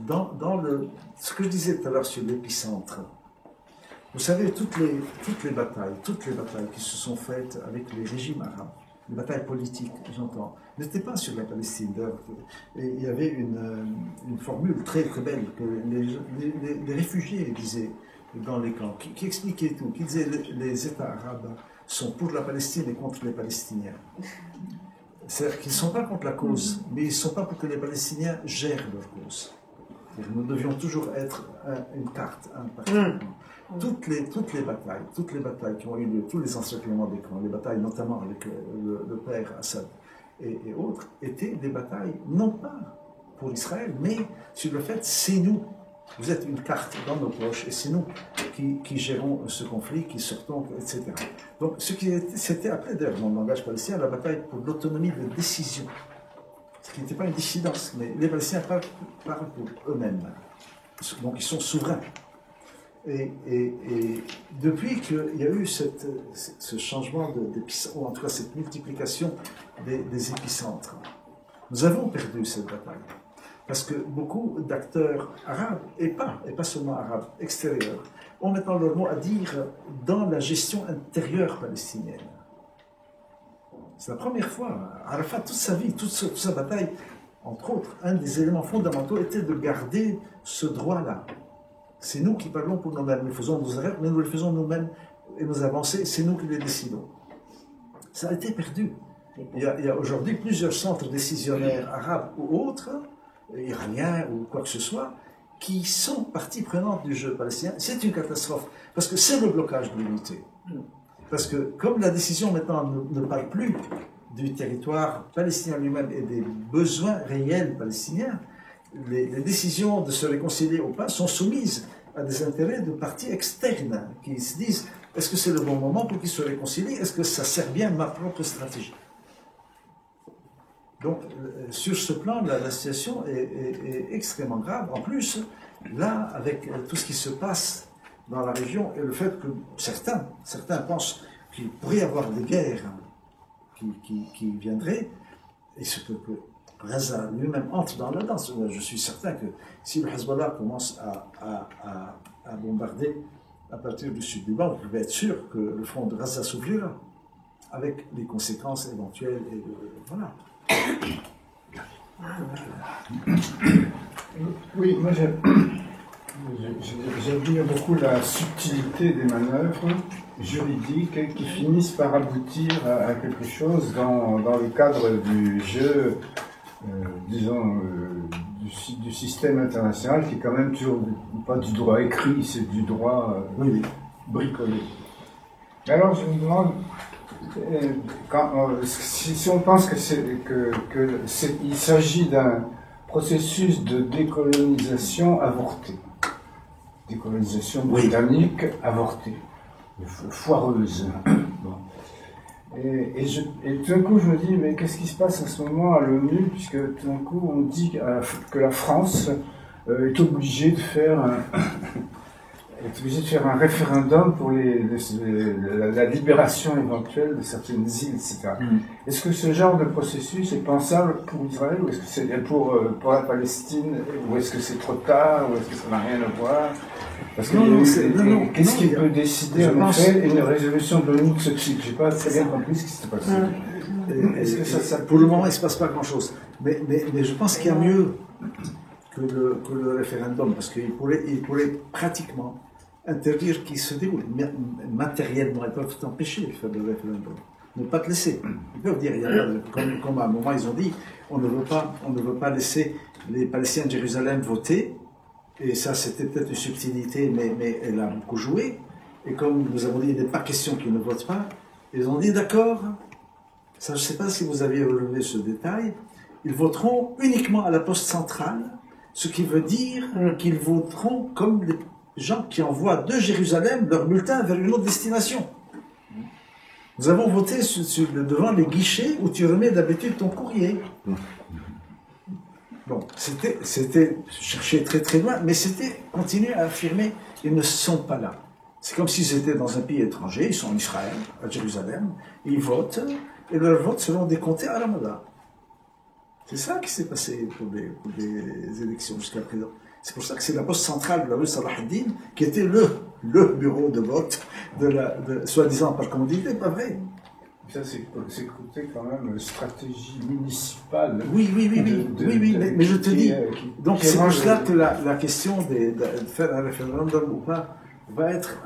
dans ce que je disais tout à l'heure sur l'épicentre, vous savez, toutes les batailles qui se sont faites avec les régimes arabes, les batailles politiques, j'entends, n'étaient pas sur la Palestine. Et il y avait une formule très très belle que les réfugiés disaient dans les camps, qui expliquait tout, qui disait les États arabes sont pour la Palestine et contre les Palestiniens. C'est-à-dire qu'ils ne sont pas contre la cause, mais ils ne sont pas pour que les Palestiniens gèrent leur cause. Nous devions toujours être une carte, un parti. Toutes les batailles qui ont eu lieu, tous les encerclements des camps, les batailles notamment avec le père Assad et autres, étaient des batailles non pas pour Israël, mais sur le fait c'est nous. Vous êtes une carte dans nos poches et c'est nous qui gérons ce conflit, qui sortons, etc. Donc, c'était appelé d'ailleurs dans le langage palestinien la bataille pour l'autonomie de décision. Ce qui n'était pas une dissidence, mais les Palestiniens parlent pour eux-mêmes. Donc, ils sont souverains. Et depuis qu'il y a eu ce changement d'épicentre, ou en tout cas cette multiplication des épicentres, nous avons perdu cette bataille. Parce que beaucoup d'acteurs arabes, et pas seulement arabes, extérieurs, ont maintenant leur mot à dire dans la gestion intérieure palestinienne. C'est la première fois. Arafat, toute sa vie, toute sa bataille, entre autres, un des éléments fondamentaux était de garder ce droit-là. C'est nous qui parlons pour nous-mêmes. Nous faisons nos erreurs, mais nous les faisons nous-mêmes et nos avancées, c'est nous qui les décidons. Ça a été perdu. Il y a aujourd'hui plusieurs centres décisionnaires arabes ou autres, iraniens ou quoi que ce soit, qui sont partie prenante du jeu palestinien. C'est une catastrophe, parce que c'est le blocage de l'unité. Parce que comme la décision maintenant ne parle plus du territoire palestinien lui-même et des besoins réels palestiniens, les décisions de se réconcilier ou pas sont soumises à des intérêts de partis externes qui se disent est-ce que c'est le bon moment pour qu'ils se réconcilient? Est-ce que ça sert bien ma propre stratégie? Donc, sur ce plan, la situation est extrêmement grave. En plus, là, avec tout ce qui se passe dans la région et le fait que certains pensent qu'il pourrait y avoir des guerres qui viendraient, et ce que Gaza lui-même entre dans la danse. Je suis certain que si le Hezbollah commence à bombarder à partir du sud du Liban, vous pouvez être sûr que le front de Gaza s'ouvrira, avec les conséquences éventuelles. Et voilà. Oui, moi j'admire beaucoup la subtilité des manœuvres juridiques qui finissent par aboutir à quelque chose dans le cadre du jeu, disons, du système international, qui est quand même toujours pas du droit écrit, c'est du droit bricolé. Alors je me demande, si on pense qu'il s'agit d'un processus de décolonisation avorté, décolonisation britannique avortée, foireuse. Bon. Et tout d'un coup, je me dis, mais qu'est-ce qui se passe en ce moment à l'ONU, puisque tout d'un coup, on dit que la France est obligée de faire un référendum pour la libération éventuelle de certaines îles, etc. Est-ce que ce genre de processus est pensable pour Israël, ou est-ce que c'est pour la Palestine, ou est-ce que c'est trop tard, ou est-ce que ça n'a rien à voir? Parce que qu'est-ce qui peut décider en effet une résolution de l'ONU de ce type? Je n'ai pas très bien compris ce qui s'est passé. Pour le moment, il ne se passe pas grand-chose. Mais je pense qu'il y a mieux que le référendum, parce qu'il pourrait pratiquement interdire qu'il se déroule. Matériellement, ils peuvent t'empêcher de faire le référendum. Ne pas te laisser. Ils peuvent dire, comme à un moment ils ont dit, on ne veut pas laisser les Palestiniens de Jérusalem voter. Et ça, c'était peut-être une subtilité, mais elle a beaucoup joué. Et comme nous avons dit, il n'est pas question qu'ils ne votent pas, ils ont dit, d'accord, ça, je ne sais pas si vous aviez relevé ce détail, ils voteront uniquement à la poste centrale, ce qui veut dire qu'ils voteront comme les gens qui envoient de Jérusalem leur bulletin vers une autre destination. Nous avons voté devant les guichets où tu remets d'habitude ton courrier. Bon, c'était chercher très très loin, mais c'était continuer à affirmer ils ne sont pas là. C'est comme s'ils étaient dans un pays étranger, ils sont en Israël, à Jérusalem, ils votent, et leurs votes seront décomptés à Ramadan. C'est ça qui s'est passé pour les élections jusqu'à présent. C'est pour ça que c'est la poste centrale de la rue Salah ad-Din qui était le bureau de vote soi-disant par commodité, pas vrai. Ça, c'est quand même une stratégie municipale. Oui, mais je te dis, donc c'est pour cela que la question de faire un référendum ou pas va être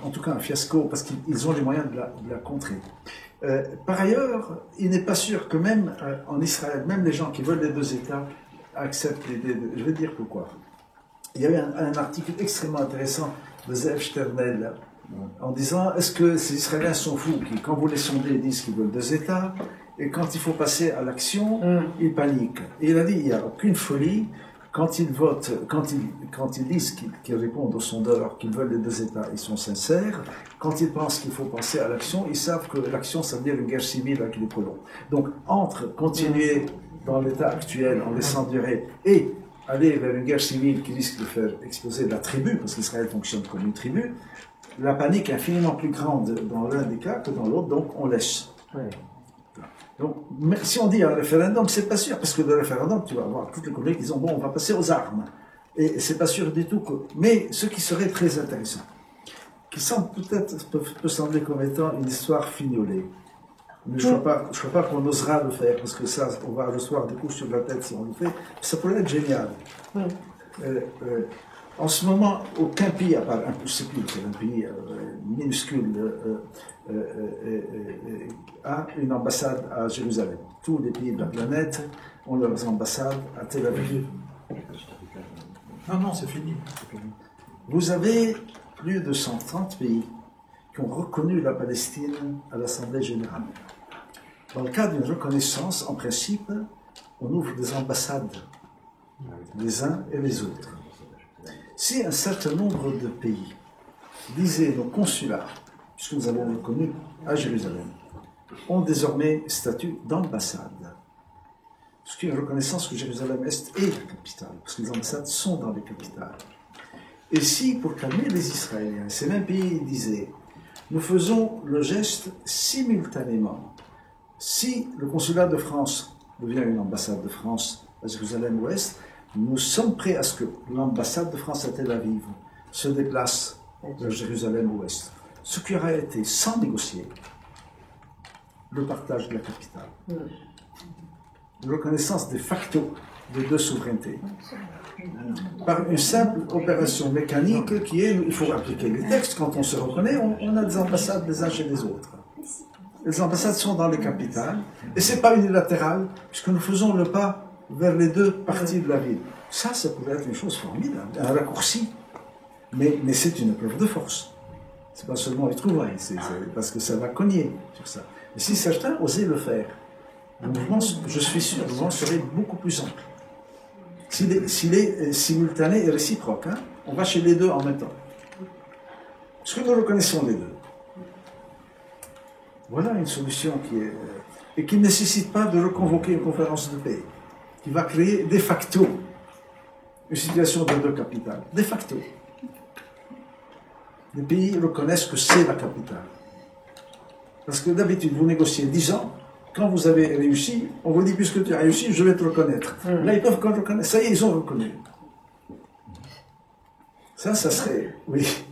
en tout cas un fiasco, parce qu'ils ont les moyens de la contrer. Par ailleurs, il n'est pas sûr que même en Israël, même les gens qui veulent les deux États acceptent l'idée de... Je vais dire pourquoi. Il y a eu un article extrêmement intéressant de Zev Sternel, en disant, est-ce que ces Israéliens sont fous qui, quand vous les sondez, disent qu'ils veulent deux États, et quand il faut passer à l'action, ils paniquent. Et il a dit, il n'y a aucune folie, quand ils votent, quand ils disent qu'ils répondent aux sondeurs qu'ils veulent les deux États, ils sont sincères. Quand ils pensent qu'il faut penser à l'action, ils savent que l'action, ça veut dire une guerre civile avec les colons. Donc, entre continuer dans l'état actuel en laissant durer et aller vers une guerre civile qui risque de faire exploser la tribu, parce qu'Israël fonctionne comme une tribu, la panique est infiniment plus grande dans l'un des cas que dans l'autre, donc on laisse. Donc, si on dit un référendum, c'est pas sûr, parce que le référendum, tu vas avoir toutes les collègues qui disent bon, on va passer aux armes. Et c'est pas sûr du tout que. Mais ce qui serait très intéressant, qui semble peut sembler comme étant une histoire fignolée. Mais je ne crois pas qu'on osera le faire, parce que ça, on va recevoir des coups sur la tête si on le fait. Ça pourrait être génial. En ce moment, aucun pays, à part impossible, c'est un pays minuscule, a une ambassade à Jérusalem. Tous les pays de la planète ont leurs ambassades à Tel Aviv. Non, c'est fini. Vous avez plus de 130 pays qui ont reconnu la Palestine à l'Assemblée générale. Dans le cas d'une reconnaissance, en principe, on ouvre des ambassades, les uns et les autres. Si un certain nombre de pays disaient nos consulats, puisque nous avons reconnu à Jérusalem, ont désormais statut d'ambassade, ce qui est une reconnaissance que Jérusalem-Est est la capitale, parce que les ambassades sont dans les capitales. Et si, pour calmer les Israéliens, ces mêmes pays disaient nous faisons le geste simultanément. Si le consulat de France devient une ambassade de France à Jérusalem-Ouest, nous sommes prêts à ce que l'ambassade de France à Tel Aviv se déplace vers Jérusalem-Ouest. Ce qui aurait été, sans négocier, le partage de la capitale. Une reconnaissance de facto de deux souverainetés. Par une simple opération mécanique qui est, il faut appliquer les textes, quand on se reconnaît, on a des ambassades les uns chez les autres. Les ambassades sont dans les capitales, et ce n'est pas unilatéral, puisque nous faisons le pas vers les deux parties de la ville. Ça pourrait être une chose formidable, un raccourci. Mais c'est une preuve de force. Ce n'est pas seulement les trouvailles, parce que ça va cogner sur ça. Mais si certains osaient le faire, le mouvement, je suis sûr, le mouvement serait beaucoup plus ample. S'il est simultané et réciproque, hein, on va chez les deux en même temps. Parce que nous reconnaissons les deux. Voilà une solution et qui ne nécessite pas de reconvoquer une conférence de paix, qui va créer de facto une situation de deux capitales. De facto. Les pays reconnaissent que c'est la capitale. Parce que d'habitude, vous négociez 10 ans, quand vous avez réussi, on vous dit, puisque tu as réussi, je vais te reconnaître. Là, ils peuvent reconnaître. Ça y est, ils ont reconnu. Ça serait... Oui.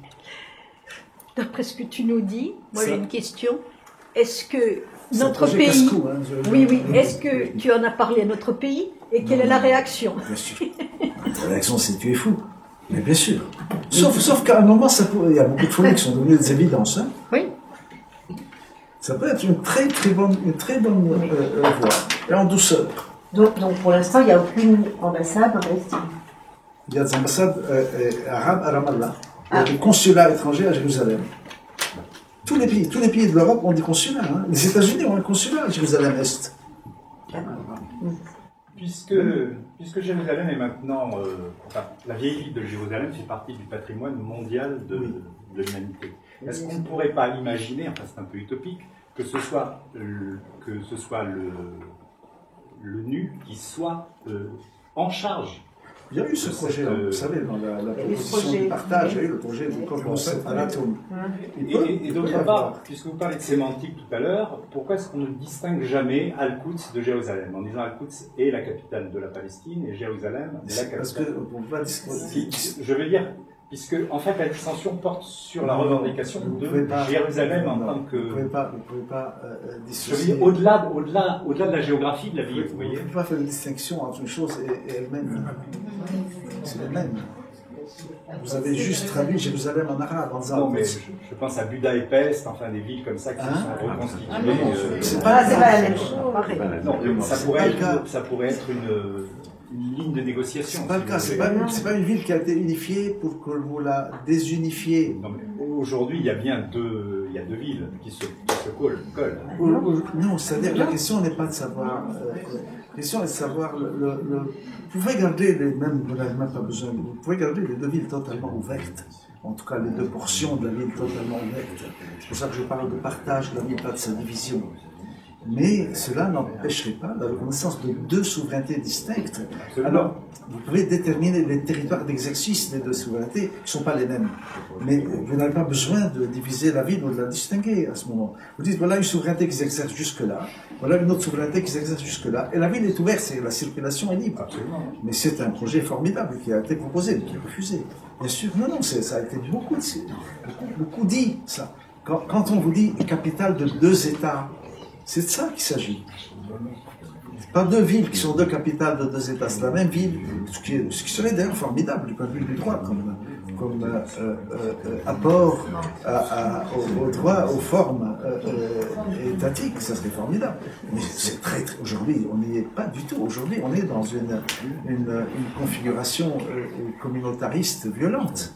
D'après ce que tu nous dis, moi j'ai une question. Est-ce que notre pays... Casse-cou, hein, oui. Est-ce que tu en as parlé à notre pays et quelle est la réaction? Bien sûr. La réaction, c'est tu es fou. Mais bien sûr. Sauf qu'à un moment, il y a beaucoup de folies qui sont devenues des évidences. Hein. Oui. Ça peut être une très bonne voie. Et en douceur. Donc pour l'instant, il n'y a aucune ambassade en Palestine. Il y a des ambassades arabes à Ramallah. Il y a des consulats étrangers à Jérusalem. Tous les pays de l'Europe ont des consulats. Hein. Les États-Unis ont un consulat à Jérusalem-Est. Puisque Jérusalem est maintenant... la vieille ville de Jérusalem fait partie du patrimoine mondial de l'humanité. Est-ce qu'on ne pourrait pas imaginer, enfin c'est un peu utopique, que ce soit l'ONU qui soit en charge? Il y a eu ce projet-là, vous savez, dans la proposition du partage, il y a eu le projet du concept à l'atome. Et d'autre part, puisque vous parlez de sémantique tout à l'heure, pourquoi est-ce qu'on ne distingue jamais Al-Quds de Jérusalem, en disant Al-Quds est la capitale de la Palestine et Jérusalem est la capitale? Parce que je veux dire, puisque en fait la distinction porte sur la revendication de Jérusalem en tant que... Vous ne pouvez pas dissocier... Je veux dire, au-delà de la géographie de la ville, vous voyez. Vous ne pouvez pas faire une distinction entre une chose et elle-même. C'est elle-même. Vous avez juste traduit Jérusalem en arabe, en arabe. Non, mais je pense à Buda et Pest, enfin des villes comme ça qui se sont reconstituées. C'est pas la même chose. Non, ça pourrait être une ligne de négociation. C'est pas le cas. C'est pas une ville qui a été unifiée pour que vous la désunifiez. Aujourd'hui, il y a bien deux villes qui se collent. Non, c'est-à-dire la question n'est pas de savoir. La question est de savoir vous pouvez garder vous n'avez même pas besoin. Vous pouvez garder les deux villes totalement ouvertes. En tout cas, les deux portions de la ville totalement ouvertes. C'est pour ça que je parle de partage de la ville, pas de sa division. Mais cela n'empêcherait pas la reconnaissance de deux souverainetés distinctes. Alors, vous pouvez déterminer les territoires d'exercice des deux souverainetés qui ne sont pas les mêmes. Mais vous n'avez pas besoin de diviser la ville ou de la distinguer à ce moment. Vous dites, voilà une souveraineté qui s'exerce jusque-là, voilà une autre souveraineté qui s'exerce jusque-là, et la ville est ouverte, la circulation est libre. Absolument. Mais c'est un projet formidable qui a été proposé, mais qui est refusé. Bien sûr, non, ça a été beaucoup dit, ça. Quand on vous dit capitale de deux États, c'est de ça qu'il s'agit. Pas deux villes qui sont deux capitales de deux États, c'est la même ville, ce qui serait d'ailleurs formidable du point de vue du droit, comme apport au droit, aux formes étatiques, ça serait formidable. Mais c'est très aujourd'hui, on n'y est pas du tout. Aujourd'hui, on est dans une configuration communautariste violente.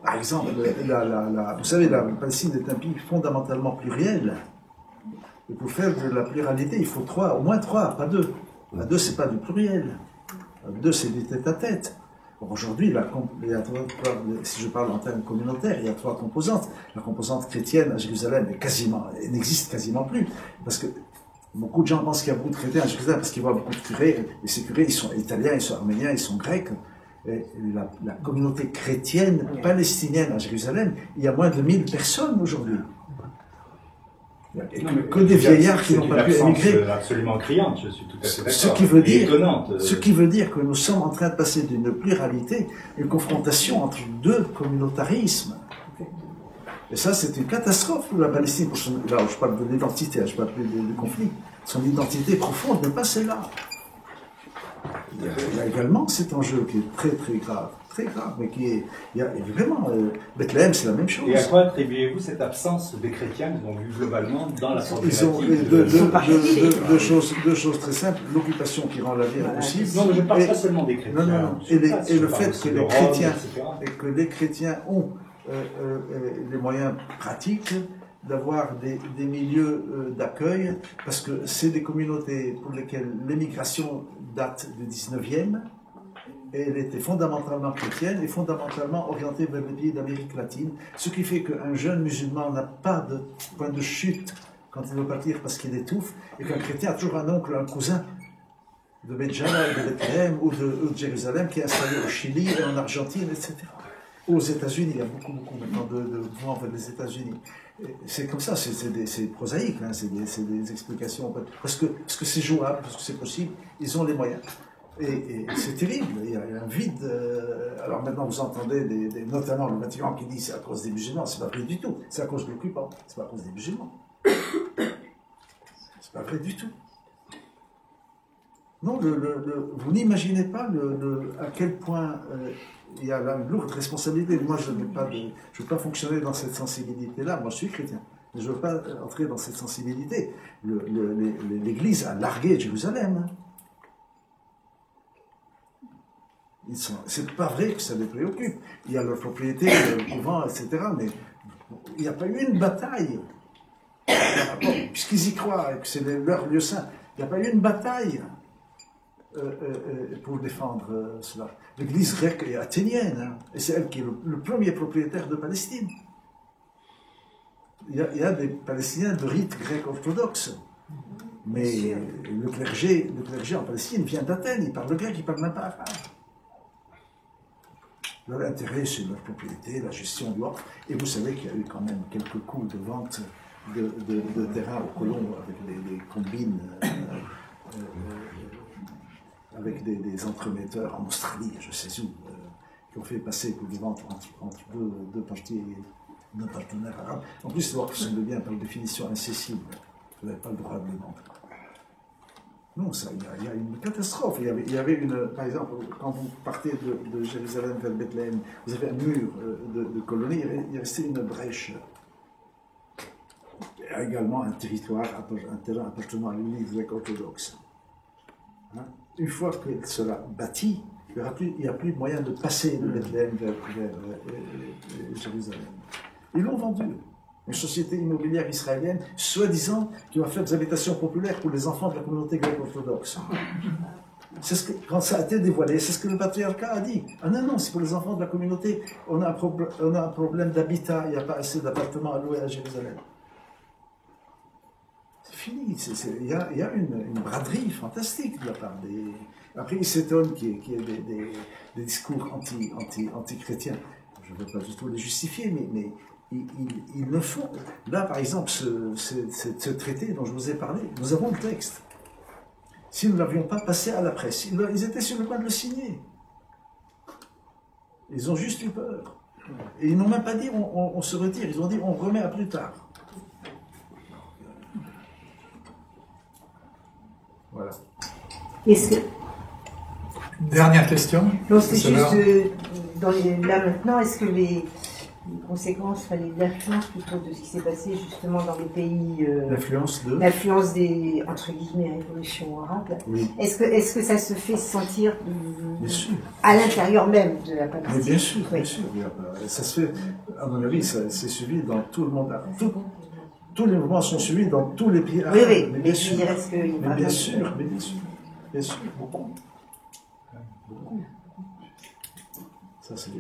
Par exemple, vous savez, la Palestine est un pays fondamentalement pluriel. Et pour faire de la pluralité, il faut au moins trois, pas deux. À deux, c'est pas du pluriel. À deux, c'est du tête-à-tête. Aujourd'hui, si je parle en termes communautaires, il y a trois composantes. La composante chrétienne à Jérusalem n'existe quasiment plus. Parce que beaucoup de gens pensent qu'il y a beaucoup de chrétiens à Jérusalem parce qu'ils voient beaucoup de curés. Et ces curés, ils sont italiens, ils sont arméniens, ils sont grecs. la communauté chrétienne palestinienne à Jérusalem, il y a moins de 1000 personnes aujourd'hui. Que des vieillards qui n'ont pas pu émigrer. Absolument criante, je suis tout à fait d'accord. Ce qui veut dire que nous sommes en train de passer d'une pluralité, une confrontation entre deux communautarismes. Et ça, c'est une catastrophe pour la Palestine. Là, je parle de l'identité, je ne parle plus du conflit. Son identité profonde n'est pas celle-là. Il y a également cet enjeu qui est très grave, mais qui est, il y a vraiment, Bethléem, c'est la même chose. Et à quoi attribuez-vous cette absence des chrétiens, donc globalement, dans la problématique deux choses très simples, l'occupation qui rend la vie impossible. Non, mais je ne parle pas seulement des chrétiens. Non, et le fait que les chrétiens ont les moyens pratiques d'avoir des milieux d'accueil, parce que c'est des communautés pour lesquelles l'émigration date du 19e, et elle était fondamentalement chrétienne et fondamentalement orientée vers les pays d'Amérique latine, ce qui fait qu'un jeune musulman n'a pas de point de chute quand il veut partir parce qu'il étouffe, et qu'un chrétien a toujours un oncle, un cousin de Béjala, de Bethléem ou de Jérusalem qui est installé au Chili et en Argentine, etc. Aux États-Unis, il y a beaucoup maintenant de mouvements vers les États-Unis. C'est comme ça, c'est prosaïque, hein, c'est des explications. Parce que c'est jouable, parce que c'est possible, ils ont les moyens. Et c'est terrible, il y a un vide. Alors maintenant, vous entendez notamment le Vatican qui dit c'est à cause des musulmans. C'est pas vrai du tout. C'est à cause de l'occupant. C'est pas à cause des musulmans. C'est pas vrai du tout. Non, vous n'imaginez pas à quel point il y a là une lourde responsabilité. Moi, je ne veux pas fonctionner dans cette sensibilité-là. Moi, je suis chrétien. Mais je ne veux pas entrer dans cette sensibilité. L'Église a largué Jérusalem. C'est pas vrai que ça les préoccupe. Il y a leur propriété, le couvent, etc. Mais il n'y a pas eu une bataille. Puisqu'ils y croient et que c'est leur lieu saint, il n'y a pas eu une bataille pour défendre cela. L'Église grecque est athénienne, hein, et c'est elle qui est le premier propriétaire de Palestine. Il y a des Palestiniens de rite grec orthodoxe, mais le clergé en Palestine vient d'Athènes, il parle grec, il ne parle même pas arabe. Leur intérêt, c'est leur propriété, la gestion du waqf. Et vous savez qu'il y a eu quand même quelques coups de vente de terrain aux colons avec les combines, avec des entremetteurs en Australie, je sais où, qui ont fait passer pour des ventes entre deux parties, deux partenaires arabes. En plus, le waqf sont des biens par définition incessibles. Vous n'avez pas le droit de les vendre. Non, il y a une catastrophe. Il y avait par exemple, quand vous partez de Jérusalem vers Bethléem, vous avez un mur de colonies, il restait une brèche. Il y a également un territoire, un terrain appartenant à l'Église grecque orthodoxe. Hein? Une fois qu'il sera bâti, il n'y a plus de moyen de passer de Bethléem vers Jérusalem. Ils l'ont vendu. Une société immobilière israélienne, soi-disant, qui va faire des habitations populaires pour les enfants de la communauté grecque orthodoxe. Quand ça a été dévoilé, c'est ce que le patriarcat a dit. Ah non, c'est pour les enfants de la communauté, on a un problème d'habitat, il n'y a pas assez d'appartements à louer à Jérusalem. C'est fini, il y a une braderie fantastique de la part des... Après, ils s'étonnent qu'il y ait des discours anti-chrétiens. Je ne veux pas du tout les justifier, mais ils le font. Là, par exemple, ce traité dont je vous ai parlé, nous avons le texte. Si nous ne l'avions pas passé à la presse, ils étaient sur le point de le signer. Ils ont juste eu peur. Et ils n'ont même pas dit on se retire, ils ont dit on remet à plus tard. Voilà. Dernière question. Non, c'est juste là maintenant, est-ce que les conséquences, l'influence plutôt de ce qui s'est passé justement dans les pays, l'influence des entre guillemets révolutions arabes, oui. Est-ce que ça se fait sentir à l'intérieur même de la Palestine? Mais bien sûr, oui. Bien sûr. Ça se fait, à mon avis, c'est suivi dans tout le monde. Tous les mouvements sont suivis dans tous les pays arabes. Oui, mais bien sûr. Bien sûr, beaucoup. Ça, c'est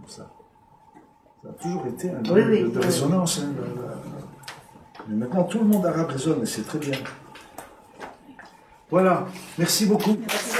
ça. Ça a toujours été un lieu de résonance. Hein, mais maintenant, tout le monde arabe résonne, et c'est très bien. Voilà, merci beaucoup. Merci.